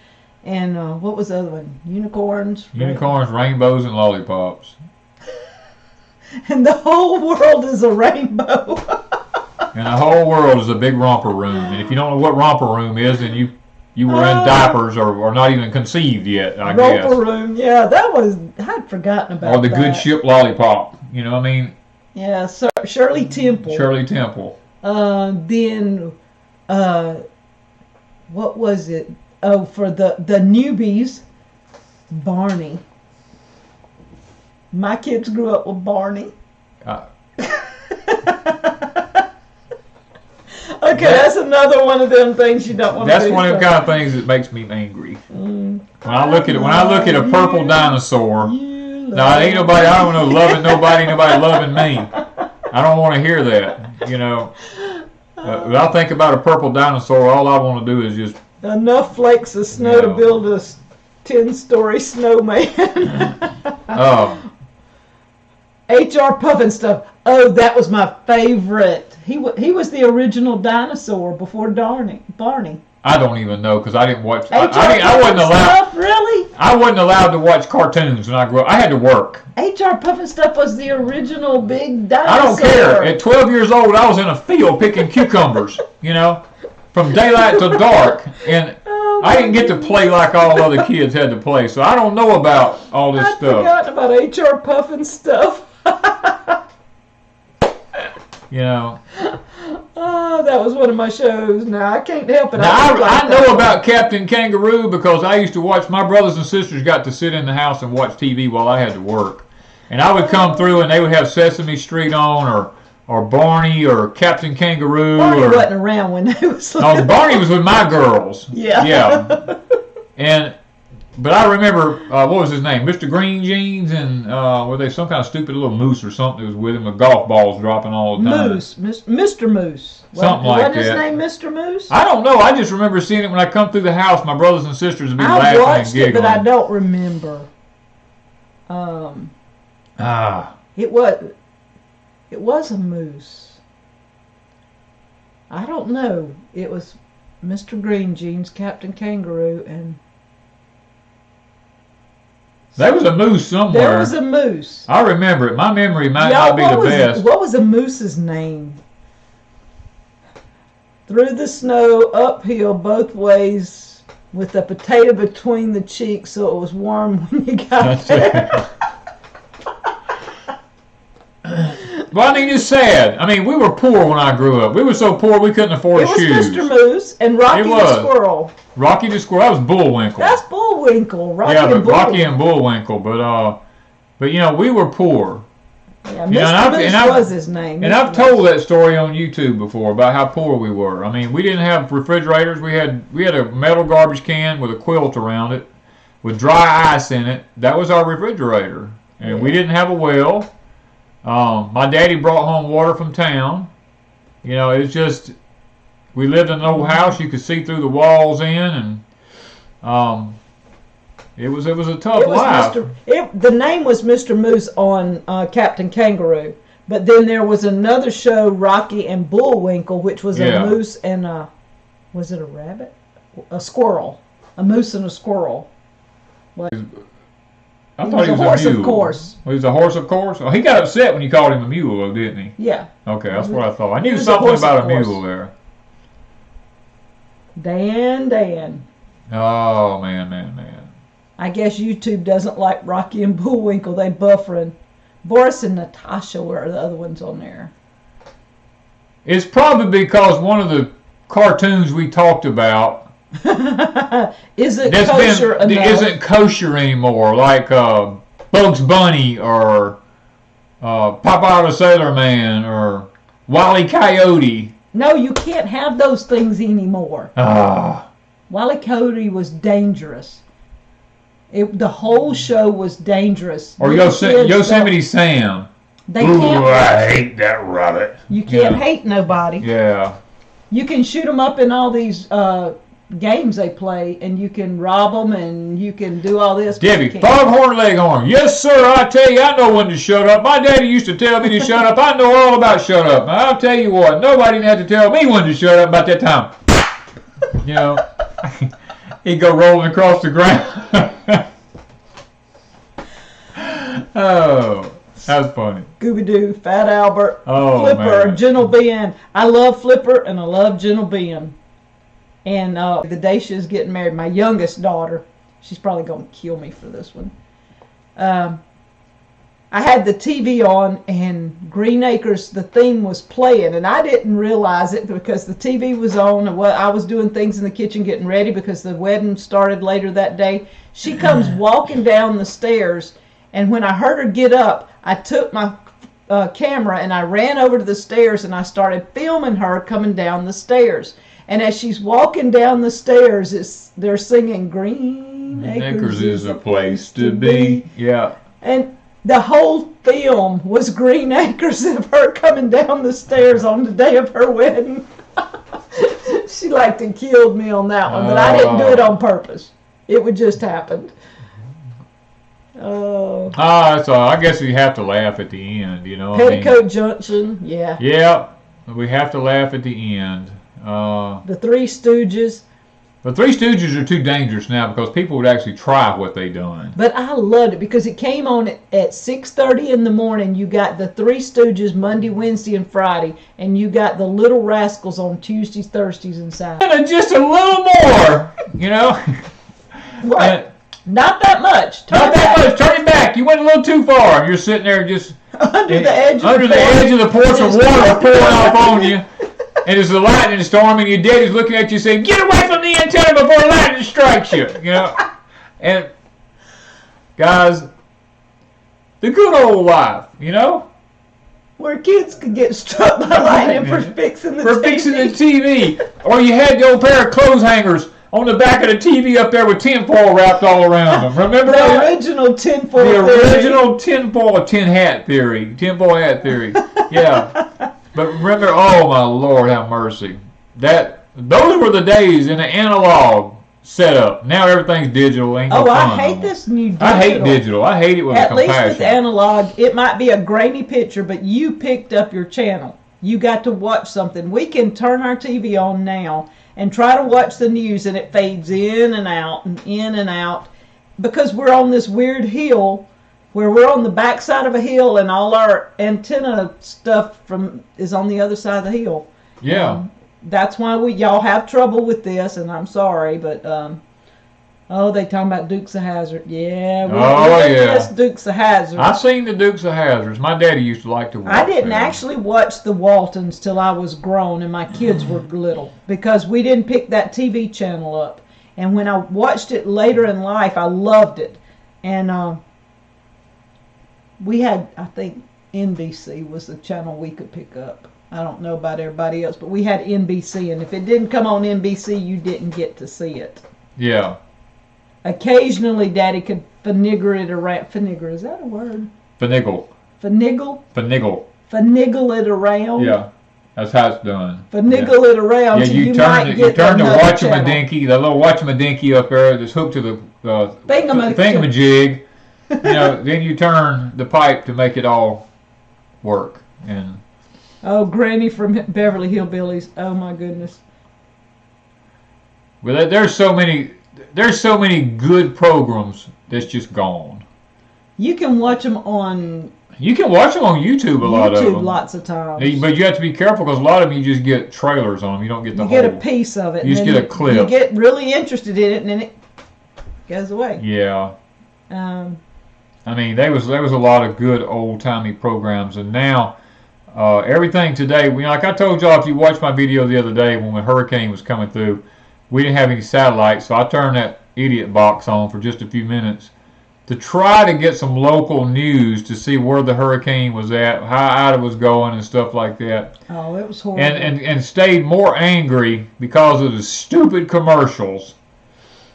And what was the other one? Unicorns, rainbows, and lollipops. And the whole world is a rainbow. And the whole world is a big romper room. And if you don't know what romper room is, then you were in diapers or not even conceived yet, I guess. Romper room, yeah, I'd forgotten about that. Or the good ship lollipop, you know what I mean? Yeah, Shirley Temple. Then, what was it? Oh, for the newbies, Barney. My kids grew up with Barney. Okay, that's another one of them things you don't want to do. That's one of the kind of things that makes me angry. When I look at a purple dinosaur, now ain't nobody. I don't know loving nobody loving me. I don't want to hear that. You know, when I think about a purple dinosaur, all I want to do is just enough flakes of snow to build a 10-story snowman. H.R. Puffin-Stuff. Oh, that was my favorite. He was the original dinosaur before Barney. I don't even know because I didn't watch. I wasn't allowed. Really? I wasn't allowed to watch cartoons when I grew up. I had to work. H.R. Puffin-Stuff was the original big dinosaur. I don't care. At 12 years old, I was in a field picking cucumbers. You know, from daylight to dark, and I didn't get to play like all other kids had to play. So I don't know about all this stuff. I forgot about H.R. Puffin-Stuff. You know. Oh, that was one of my shows. Now I can't help it. Now, I know about Captain Kangaroo because I used to watch. My brothers and sisters got to sit in the house and watch TV while I had to work, and I would come through and they would have Sesame Street on or Barney or Captain Kangaroo. Barney wasn't around when they was. No, Barney was with my girls. Yeah. But I remember, what was his name? Mr. Green Jeans, and were they some kind of stupid little moose or something that was with him with golf balls dropping all the time? Mr. Moose. Something like that. Wasn't his name Mr. Moose? I don't know. I just remember seeing it when I come through the house. My brothers and sisters would be laughing and giggling. I watched it, but I don't remember. It was a moose. I don't know. It was Mr. Green Jeans, Captain Kangaroo, and... There was a moose somewhere. There was a moose. I remember it. My memory might not be the best. What was a moose's name? Through the snow, uphill, both ways, with a potato between the cheeks so it was warm when you got there. Well, I mean, it's sad. I mean, we were poor when I grew up. We were so poor we couldn't afford shoes. It was Mr. Moose and Rocky the Squirrel. Rocky the Squirrel. That was Bullwinkle. That's Bullwinkle. Rocky and Bullwinkle. But you know, we were poor. Yeah, Mr. Moose was his name. And I've told that story on YouTube before about how poor we were. I mean, we didn't have refrigerators. We had a metal garbage can with a quilt around it, with dry ice in it. That was our refrigerator, and we didn't have a well. My daddy brought home water from town. You know, it's just, we lived in an old house. You could see through the walls in, and it was a tough life. The name was Mr. Moose on Captain Kangaroo, But then there was another show, Rocky and Bullwinkle, which was a moose and was it a rabbit? A squirrel. A moose and a squirrel. What? I thought he was a horse, mule. Of course. He was a horse, of course? Oh, he got upset when you called him a mule, though, didn't he? Yeah. Okay, that's what I thought. I knew something about a mule there. Dan. Oh, man. I guess YouTube doesn't like Rocky and Bullwinkle. They buffering. Boris and Natasha were the other ones on there. It's probably because one of the cartoons we talked about isn't kosher anymore, like Bugs Bunny or Popeye the Sailor Man or Wile E. Coyote. No, you can't have those things anymore. Wile E. Coyote was dangerous. The whole show was dangerous. Or Yosemite Sam. They can't. I hate that rabbit. You can't hate nobody. Yeah. You can shoot them up in all these games they play, and you can rob them, and you can do all this. Debbie, foghorn leghorn. Yes, sir, I tell you, I know when to shut up. My daddy used to tell me to shut up. I know all about shut up. Now, I'll tell you what, nobody didn't have to tell me when to shut up about that time. You know, he'd go rolling across the ground. Oh, that was funny. Scooby-Doo, Fat Albert, Flipper, man. Gentle Ben. I love Flipper and I love Gentle Ben. And the day she was getting married, my youngest daughter, she's probably going to kill me for this one. I had the TV on and Green Acres, the theme was playing, and I didn't realize it because the TV was on and I was doing things in the kitchen getting ready because the wedding started later that day. She comes walking down the stairs, and when I heard her get up, I took my camera and I ran over to the stairs and I started filming her coming down the stairs. And as she's walking down the stairs, they're singing Green Acres is a place to be. Yeah. And the whole film was Green Acres of her coming down the stairs on the day of her wedding. She liked to killed me on that one, but I didn't do it on purpose. It would just happen. That's all. I guess we have to laugh at the end, you know. Petticoat Junction, yeah. Yeah, we have to laugh at the end. The Three Stooges. The Three Stooges are too dangerous now because people would actually try what they done. But I loved it because it came on at 6:30 in the morning. You got the Three Stooges Monday, Wednesday, and Friday, and you got the Little Rascals on Tuesdays, Thursdays, and Saturdays. And just a little more, you know. What? Not that much. Not that much. Turn it back. You went a little too far. You're sitting there just under the edge of the porch of water pouring off on you. And there's a lightning storm, and your daddy's looking at you saying, "Get away from the antenna before lightning strikes you." You know, and guys, the good old life, you know, where kids could get struck by lightning for fixing the TV, or you had the old pair of clothes hangers on the back of the TV up there with tinfoil wrapped all around them. Remember the original tinfoil theory? The original tinfoil hat theory. Tinfoil hat theory. Yeah. But remember, oh my Lord, have mercy. Those were the days in the analog setup. Now everything's digital. Ain't no fun. I hate this new digital. I hate digital. I hate it with a compassion. At least with analog, it might be a grainy picture, but you picked up your channel. You got to watch something. We can turn our TV on now and try to watch the news, and it fades in and out and in and out because we're on this weird hill where we're on the back side of a hill and all our antenna stuff is on the other side of the hill. Yeah. That's why y'all have trouble with this, and I'm sorry, but they talking about Dukes of Hazzard. Yeah. Yes, Dukes of Hazzard. I've seen the Dukes of Hazzards. My daddy used to like to watch I didn't actually watch the Waltons till I was grown and my kids were little because we didn't pick that TV channel up. And when I watched it later in life, I loved it. And we had, I think, NBC was the channel we could pick up. I don't know about everybody else, but we had NBC, and if it didn't come on NBC, you didn't get to see it. Yeah. Occasionally, Daddy could finigger it around. Finigger, is that a word? Finiggle. Finiggle? Finiggle. Finiggle it around? Yeah. That's how it's done. Finiggle it around. Yeah, so you turn the Watchamadinky, the little Watchamadinky up there that's hooked to the thingamajig. You know, then you turn the pipe to make it all work. And oh, Granny from Beverly Hillbillies. Oh my goodness. well, there's so many good programs that's just gone. You can watch them on You can watch them on YouTube. A lot of them. lots of times. But you have to be careful because a lot of them you just get trailers on them. You don't get the whole. You get a piece of it. You just get a clip. You get really interested in it, and then it goes away. Yeah. I mean, there was a lot of good old timey programs, and now everything today. Like I told y'all, if you watched my video the other day when the hurricane was coming through, we didn't have any satellites, so I turned that idiot box on for just a few minutes to try to get some local news to see where the hurricane was at, how out it was going, and stuff like that. Oh, it was horrible. And stayed more angry because of the stupid commercials.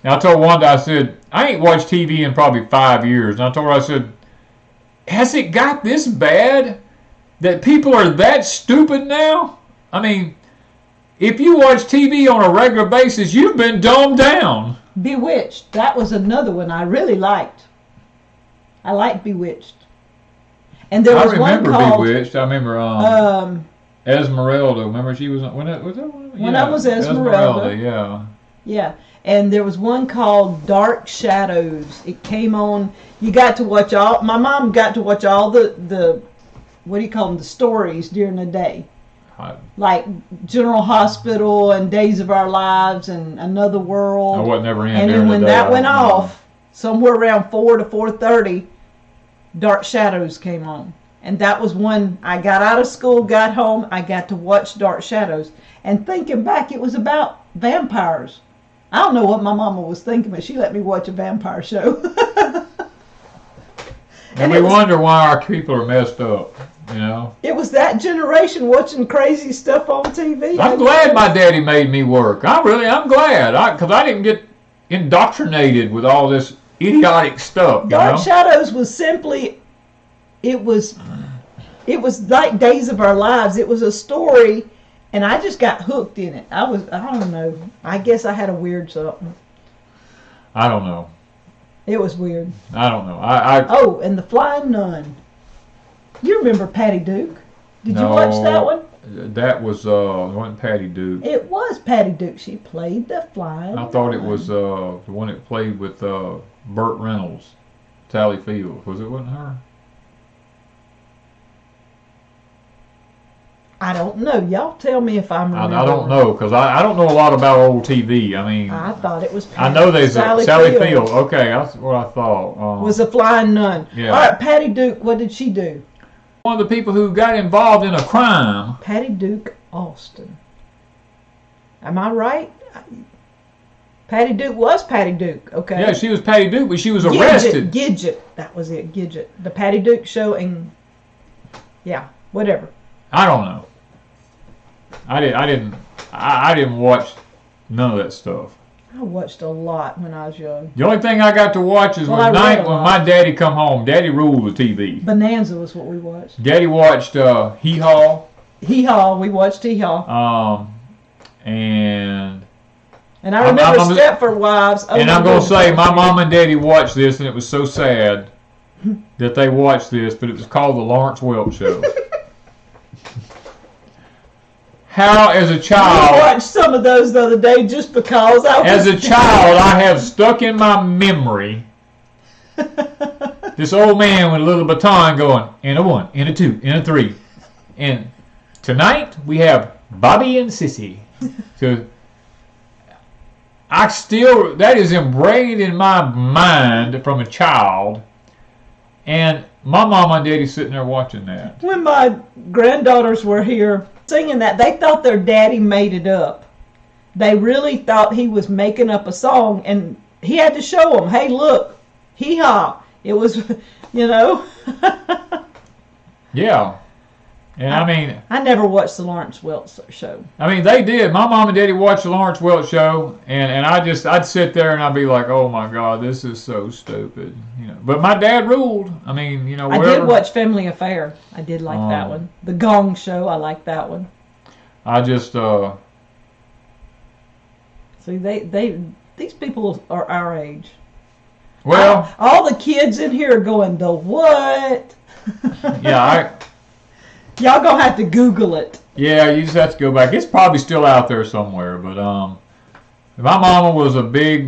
And I told Wanda, I said, I ain't watched TV in probably 5 years. And I told her, I said, has it got this bad that people are that stupid now? I mean, if you watch TV on a regular basis, you've been dumbed down. Bewitched. That was another one I really liked. I liked Bewitched. And there was one called Bewitched. I remember Esmeralda. Remember she was when that was Esmeralda. Yeah. Yeah. And there was one called Dark Shadows. It came on. You got to watch all. My mom got to watch all the what do you call them? The stories during the day. Like General Hospital and Days of Our Lives and Another World. I wasn't never in. And then when that went off, somewhere around 4 to 4:30, Dark Shadows came on. And that was when I got out of school, got home, I got to watch Dark Shadows. And thinking back, it was about vampires. I don't know what my mama was thinking, but she let me watch a vampire show. and we wonder why our people are messed up, you know. It was that generation watching crazy stuff on TV. I'm glad my daddy made me work. I'm glad. Because I didn't get indoctrinated with all this idiotic stuff. Dark Shadows was simply, it was like Days of Our Lives. It was a story, and I just got hooked in it. I don't know. I guess I had a weird something. I don't know. It was weird. I don't know. Oh, and The Flying Nun. You remember Patty Duke? Did you watch that one? That was wasn't Patty Duke. It was Patty Duke. She played the Flying I thought Nun. it was the one that played with Burt Reynolds, Sally Field. Wasn't her? I don't know. Y'all tell me if I'm remembering. I don't know because I don't know a lot about old TV. I mean, I thought it was. I know there's Sally Field. Okay, that's what I thought. Was a Flying Nun. Yeah. All right, Patty Duke. What did she do? One of the people who got involved in a crime. Patty Duke Austin. Am I right? Patty Duke was Patty Duke. Okay. Yeah, she was Patty Duke, but she was arrested. Gidget. That was it. Gidget. The Patty Duke show and yeah, whatever. I don't know. I didn't watch none of that stuff. I watched a lot when I was young. The only thing I got to watch is when my daddy come home. Daddy ruled the TV. Bonanza was what we watched. Daddy watched Hee Haw. Hee Haw. We watched Hee Haw. And I remember Stepford Wives. And I'm going to say my mom and daddy watched this, and it was so sad that they watched this, but it was called The Lawrence Welk Show. How, as a child... I watched some of those the other day just because I was... As a child, I have stuck in my memory this old man with a little baton going, and a 1, and a 2, and a 3. And tonight, we have Bobby and Sissy. So, that is ingrained in my mind from a child. And my mom and daddy sitting there watching that. When my granddaughters were here singing that, they thought their daddy made it up. They really thought he was making up a song, and he had to show them, hey, look, hee haw. It was, you know. Yeah. And I never watched the Lawrence Welk Show. I mean, they did. My mom and daddy watched the Lawrence Welk Show, and I'd sit there and I'd be like, oh my God, this is so stupid, you know. But my dad ruled. I mean, you know. I did watch Family Affair. I did like that one. The Gong Show. I like that one. I just see these people are our age. Well, all the kids in here are going, the what? Yeah, Y'all gonna have to Google it. Yeah, you just have to go back. It's probably still out there somewhere, but my mama was a big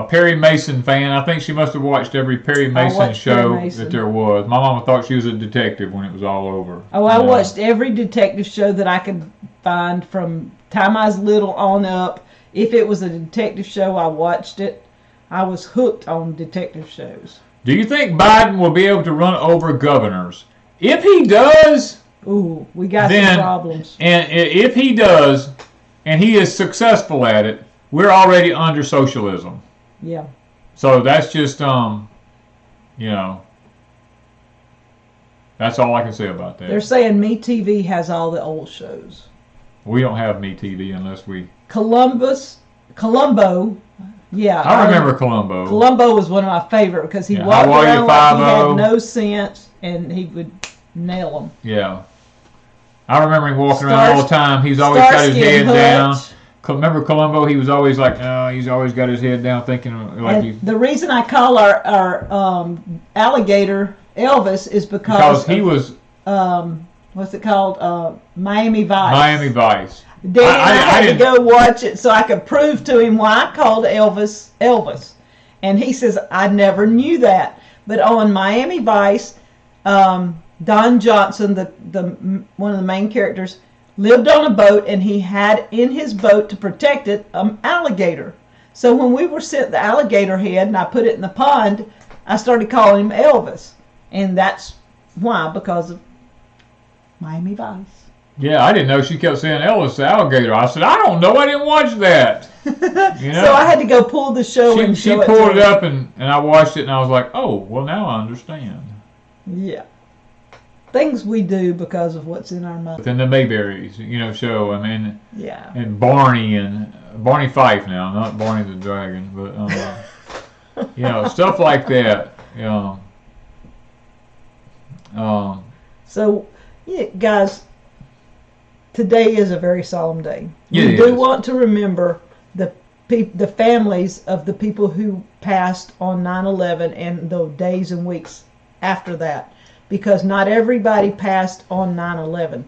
Perry Mason fan. I think she must have watched every Perry Mason show that there was. My mama thought she was a detective when it was all over. Oh, I watched every detective show that I could find from time I was little on up. If it was a detective show, I watched it. I was hooked on detective shows. Do you think Biden will be able to run over governors? If he does... Ooh, we got some problems. And if he does, and he is successful at it, we're already under socialism. Yeah. So that's just, you know, that's all I can say about that. They're saying MeTV has all the old shows. We don't have MeTV unless we... Columbo. Yeah. I remember Columbo. Columbo was one of my favorite because he walked around like he had no sense and he would nail them. Yeah. I remember him walking around all the time. He's always got his head down. Remember Columbo? He was always like, he's always got his head down thinking like the reason I call our alligator Elvis is because he was... what's it called? Miami Vice. Miami Vice. Dan, I had to go watch it so I could prove to him why I called Elvis Elvis. And he says, I never knew that. But on Miami Vice, Don Johnson, the one of the main characters, lived on a boat, and he had in his boat to protect it an alligator. So when we were sent the alligator head and I put it in the pond, I started calling him Elvis. And that's why, because of Miami Vice. Yeah, I didn't know she kept saying Elvis the alligator. I said, I don't know. I didn't watch that. You know? So I had to go pull the show and show it. She pulled it up, and I watched it, and I was like, oh, well, now I understand. Yeah. Things we do because of what's in our mind. Within the Mayberries, show. I mean, yeah. And Barney Fife now, not Barney the Dragon, but stuff like that. So, yeah, guys, today is a very solemn day. Yeah, we do want to remember the families of the people who passed on 9/11 and the days and weeks after that, because not everybody passed on 9/11.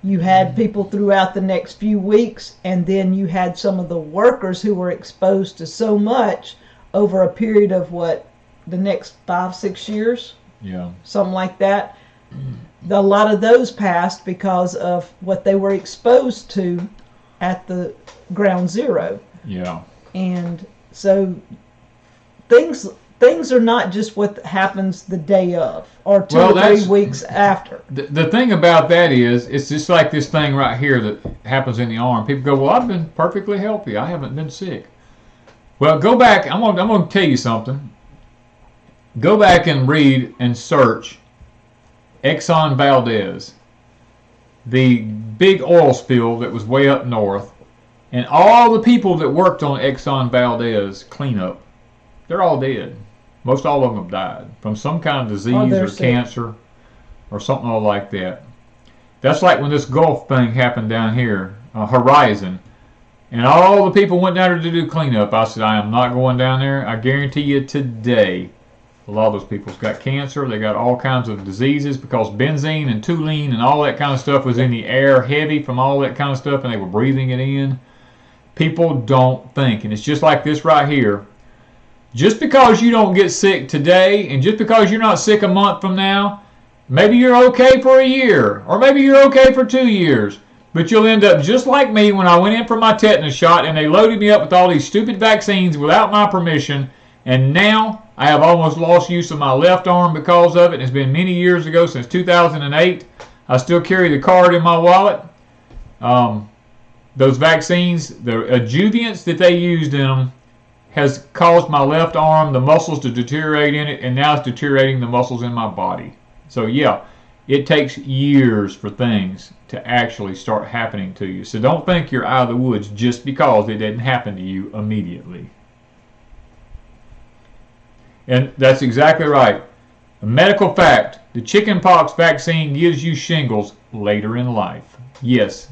You had people throughout the next few weeks, and then you had some of the workers who were exposed to so much over a period of the next 5-6 years? Yeah. Something like that. A lot of those passed because of what they were exposed to at the ground zero. Yeah. And so things are not just what happens the day of or 2 or 3 weeks after. The thing about that is, it's just like this thing right here that happens in the arm. People go, well, I've been perfectly healthy. I haven't been sick. Well, go back. I'm going to tell you something. Go back and read and search Exxon Valdez, the big oil spill that was way up north, and all the people that worked on Exxon Valdez cleanup, they're all dead. Most all of them have died from some kind of disease or cancer or something like that. That's like when this Gulf thing happened down here, Horizon, and all the people went down there to do cleanup. I said, I am not going down there. I guarantee you today, a lot of those people's got cancer. They got all kinds of diseases because benzene and toluene and all that kind of stuff was in the air, heavy from all that kind of stuff, and they were breathing it in. People don't think, and it's just like this right here. Just because you don't get sick today, and just because you're not sick a month from now, maybe you're okay for a year, or maybe you're okay for 2 years, but you'll end up just like me when I went in for my tetanus shot, and they loaded me up with all these stupid vaccines without my permission, and now I have almost lost use of my left arm because of it. It's been many years ago, since 2008. I still carry the card in my wallet. Those vaccines, the adjuvants that they used in them, has caused my left arm, the muscles to deteriorate in it, and now it's deteriorating the muscles in my body. So yeah, it takes years for things to actually start happening to you. So don't think you're out of the woods just because it didn't happen to you immediately. And that's exactly right. A medical fact, the chickenpox vaccine gives you shingles later in life. Yes.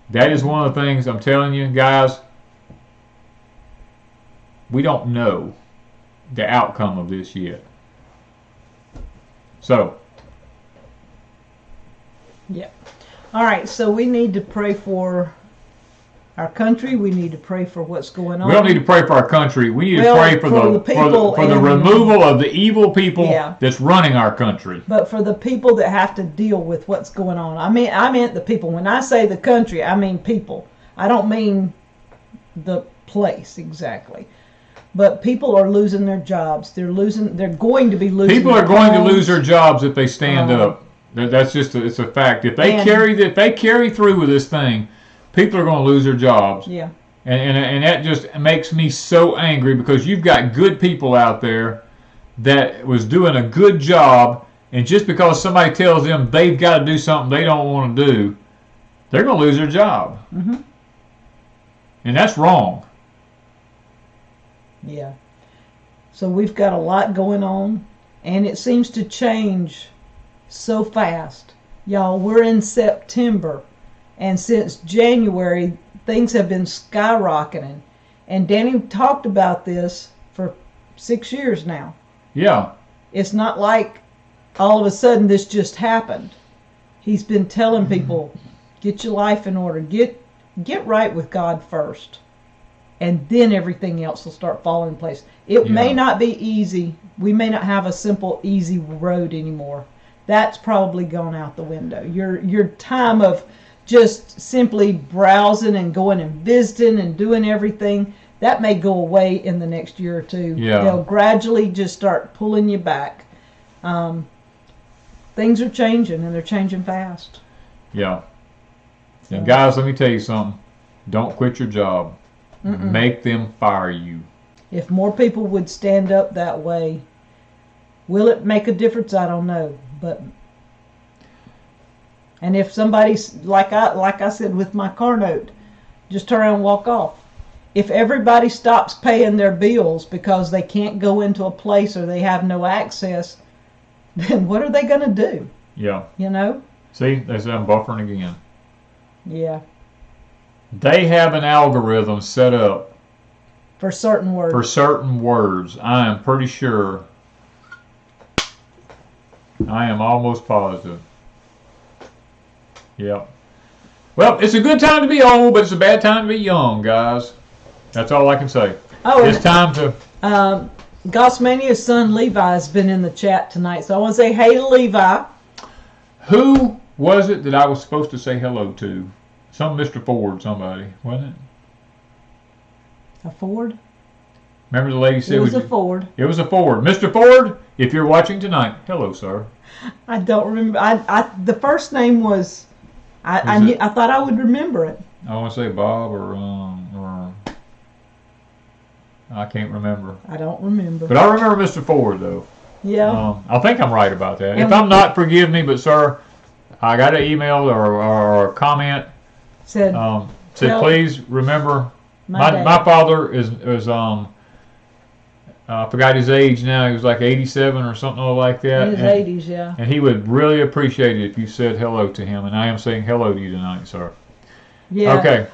That is one of the things I'm telling you, guys. We don't know the outcome of this yet. So, Yeah. All right, so we need to pray for our country. We need to pray for what's going on. We don't need to pray for our country. We need to pray for the removal of the evil people that's running our country. But for the people that have to deal with what's going on. I meant the people. When I say the country, I mean people. I don't mean the place exactly. But people are losing their jobs. They're going to be losing. People are going to lose their jobs if they stand up. That's just it's a fact. If they carry through with this thing, people are going to lose their jobs. Yeah. And that just makes me so angry, because you've got good people out there that was doing a good job, and just because somebody tells them they've got to do something they don't want to do, they're going to lose their job. Mm-hmm. And that's wrong. Yeah. So we've got a lot going on, and it seems to change so fast. Y'all, we're in September, and since January, things have been skyrocketing. And Danny talked about this for 6 years now. Yeah. It's not like all of a sudden this just happened. He's been telling people, get your life in order. Get right with God first. And then everything else will start falling in place. It may not be easy. We may not have a simple, easy road anymore. That's probably gone out the window. Your time of just simply browsing and going and visiting and doing everything, that may go away in the next year or two. Yeah. They'll gradually just start pulling you back. Things are changing, and they're changing fast. Yeah. And guys, let me tell you something. Don't quit your job. Make them fire you. If more people would stand up that way, will it make a difference? I don't know. And if somebody's like I said with my car note, just turn around and walk off. If everybody stops paying their bills because they can't go into a place or they have no access, then what are they going to do? Yeah. You know? See, they say I'm buffering again. Yeah. They have an algorithm set up for certain words. I am pretty sure. I am almost positive. Yep. Well, it's a good time to be old, but it's a bad time to be young, guys. That's all I can say. Oh, it's time to... Gossmania's son Levi has been in the chat tonight, so I want to say hey to Levi. Who was it that I was supposed to say hello to? Some Mr. Ford, somebody, wasn't it? A Ford? Remember the lady said... It was a Ford. It was a Ford. Mr. Ford, if you're watching tonight, hello, sir. I don't remember. The first name was... I thought I would remember it. I want to say Bob or I can't remember. I don't remember. But I remember Mr. Ford, though. Yeah. I think I'm right about that. If I'm not, forgive me, but sir, I got an email or a comment. Said please remember my father is I forgot his age now. He was like 87 or something like that. In his 80s, yeah. And he would really appreciate it if you said hello to him. And I am saying hello to you tonight, sir. Yeah. Okay.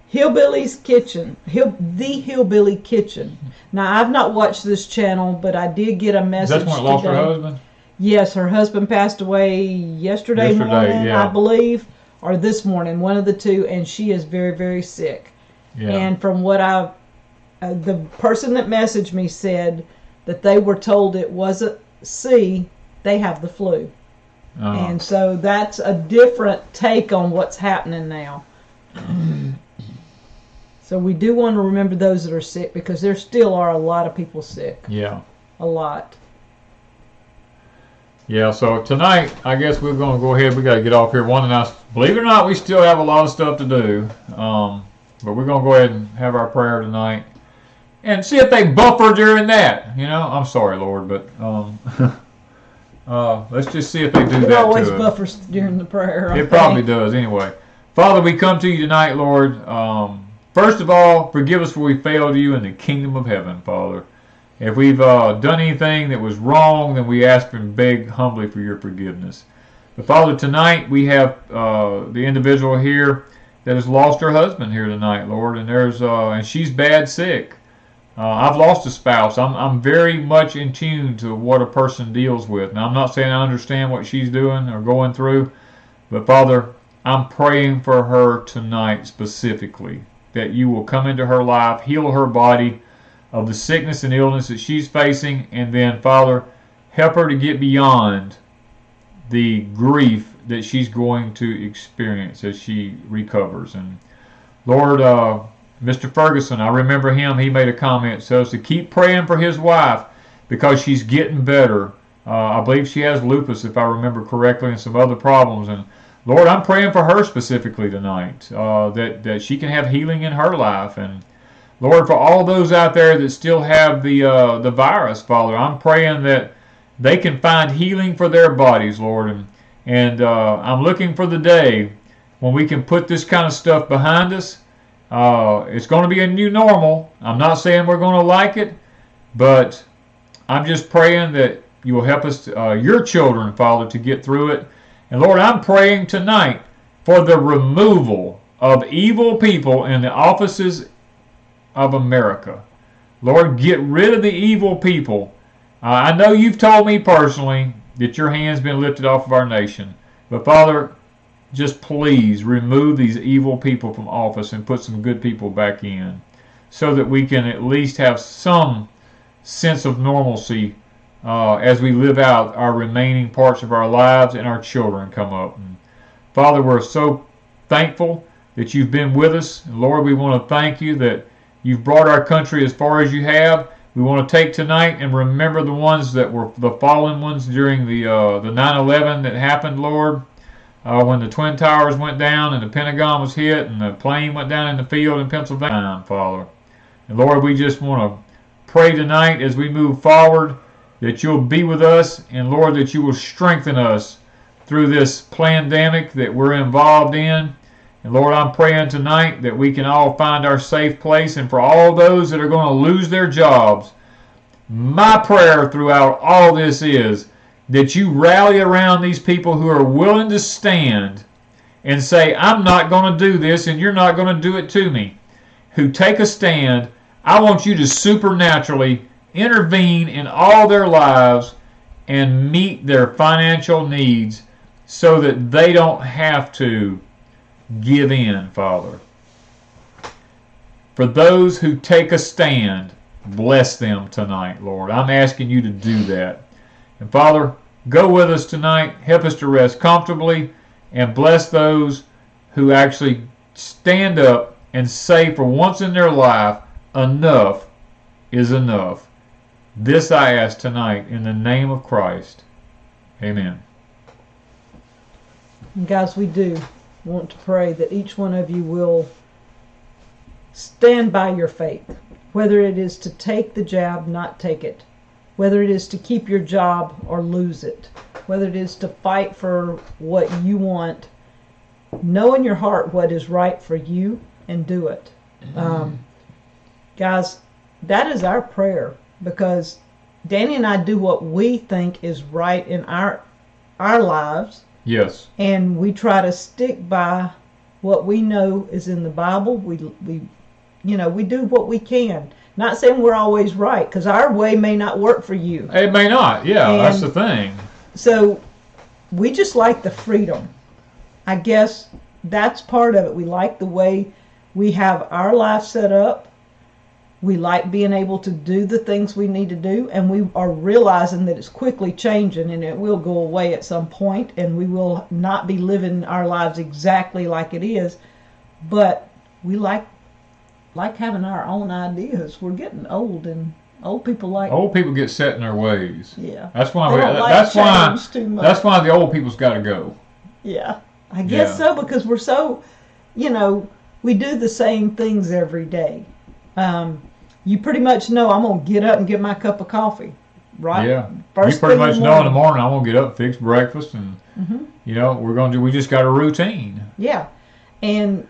Hillbilly's Kitchen. The Hillbilly Kitchen. Now, I've not watched this channel, but I did get a message That's when it lost her husband? Yes, her husband passed away yesterday morning, yeah. I believe, or this morning, one of the two, and she is very, very sick. Yeah. And from what the person that messaged me said that they were told it wasn't C, they have the flu. And so that's a different take on what's happening now. So we do want to remember those that are sick, because there still are a lot of people sick. Yeah. A lot. Yeah, so tonight, I guess we're going to go ahead. We got to get off here. Believe it or not, we still have a lot of stuff to do. But we're going to go ahead and have our prayer tonight. And see if they buffer during that. You know, I'm sorry, Lord, but let's just see if they do that. It always buffers during the prayer. It probably does anyway. Father, we come to you tonight, Lord. First of all, forgive us where we failed you in the kingdom of heaven, Father. If we've done anything that was wrong, then we ask and beg humbly for your forgiveness. But Father, tonight we have the individual here that has lost her husband here tonight, Lord, and and she's bad sick. I've lost a spouse. I'm very much in tune to what a person deals with. Now, I'm not saying I understand what she's doing or going through, But Father, I'm praying for her tonight specifically, that you will come into her life, heal her body of the sickness and illness that she's facing, and then, Father, help her to get beyond the grief that she's going to experience as she recovers. And Lord, Mr. Ferguson, I remember him, he made a comment, says to keep praying for his wife because she's getting better. I believe she has lupus, if I remember correctly, and some other problems. And Lord, I'm praying for her specifically tonight, that she can have healing in her life. And Lord, for all those out there that still have the virus, Father, I'm praying that they can find healing for their bodies, Lord. And I'm looking for the day when we can put this kind of stuff behind us. It's going to be a new normal. I'm not saying we're going to like it, but I'm just praying that you will help us, your children, Father, to get through it. And Lord, I'm praying tonight for the removal of evil people in the offices of America. Lord, get rid of the evil people. I know you've told me personally that your hand's been lifted off of our nation. But Father, just please remove these evil people from office and put some good people back in, so that we can at least have some sense of normalcy as we live out our remaining parts of our lives and our children come up. And Father, we're so thankful that you've been with us. And Lord, we want to thank you that you've brought our country as far as you have. We want to take tonight and remember the ones that were the fallen ones during the 9/11 that happened, Lord, when the Twin Towers went down and the Pentagon was hit and the plane went down in the field in Pennsylvania, Father. And Lord, we just want to pray tonight as we move forward that you'll be with us, and Lord, that you will strengthen us through this pandemic that we're involved in. And Lord, I'm praying tonight that we can all find our safe place. And for all those that are going to lose their jobs, my prayer throughout all this is that you rally around these people who are willing to stand and say, I'm not going to do this and you're not going to do it to me. Who take a stand. I want you to supernaturally intervene in all their lives and meet their financial needs so that they don't have to give in, Father. For those who take a stand, bless them tonight, Lord. I'm asking you to do that. And Father, go with us tonight. Help us to rest comfortably and bless those who actually stand up and say for once in their life, enough is enough. This I ask tonight in the name of Christ. Amen. And guys, we do want to pray that each one of you will stand by your faith, whether it is to take the jab, not take it, whether it is to keep your job or lose it, whether it is to fight for what you want. Know in your heart what is right for you and do it. Guys, that is our prayer, because Danny and I do what we think is right in our lives. Yes. And we try to stick by what we know is in the Bible. We do what we can. Not saying we're always right, because our way may not work for you. It may not. Yeah, and that's the thing. So we just like the freedom. I guess that's part of it. We like the way we have our life set up. We like being able to do the things we need to do, and we are realizing that it's quickly changing and it will go away at some point, and we will not be living our lives exactly like it is. But we like having our own ideas. We're getting old, and old people get set in their ways. Yeah. That's why that's why the old people's got to go. Yeah. I guess so, because we're so, we do the same things every day. You pretty much know I'm going to get up and get my cup of coffee, right? Yeah. First you pretty thing much know in the morning I'm going to get up, fix breakfast, and, we just got a routine. Yeah. And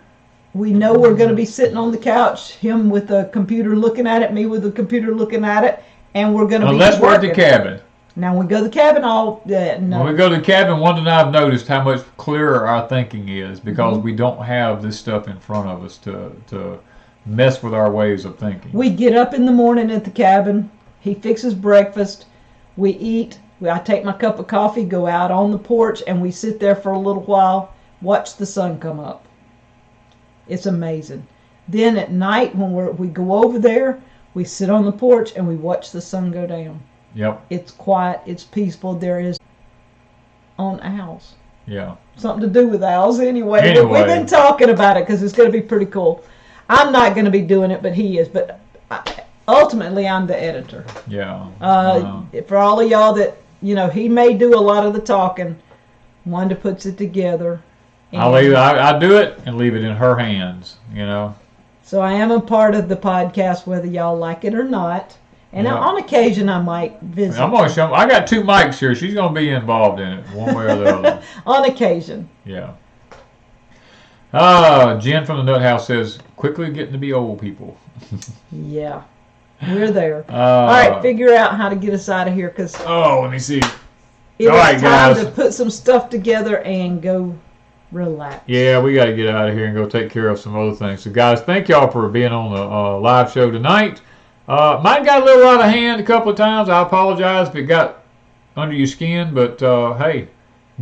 we know we're going to be sitting on the couch, him with a computer looking at it, me with a computer looking at it, and we're going to Unless we're at the cabin. Now, when we go to the cabin, no. When we go to the cabin, Wanda and I have noticed how much clearer our thinking is, because we don't have this stuff in front of us to mess with our ways of thinking. We get up in the morning at the cabin. He fixes breakfast. We eat. I take my cup of coffee, go out on the porch, and we sit there for a little while, watch the sun come up. It's amazing. Then at night when we go over there, we sit on the porch and we watch the sun go down. Yep. It's quiet. It's peaceful. There is on owls. Yeah. Something to do with owls anyway. But we've been talking about it because it's going to be pretty cool. I'm not going to be doing it, but he is. But ultimately, I'm the editor. Yeah. For all of y'all that, he may do a lot of the talking. Wanda puts it together. I do it and leave it in her hands, So I am a part of the podcast, whether y'all like it or not. And on occasion, I might visit. I'm gonna show. I got 2 mics here. She's gonna be involved in it, one way or the other. On occasion. Yeah. Jen from the Nut House says, "Quickly getting to be old people." Yeah, we're there. All right, figure out how to get us out of here, because let me see. It was time to put some stuff together and go relax. Yeah, we got to get out of here and go take care of some other things. So, guys, thank y'all for being on the live show tonight. Mine got a little out of hand a couple of times. I apologize if it got under your skin, but hey,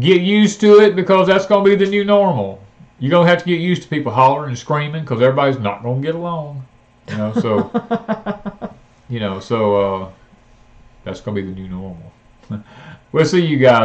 get used to it, because that's going to be the new normal. You're going to have to get used to people hollering and screaming, because everybody's not going to get along. So that's going to be the new normal. We'll see you guys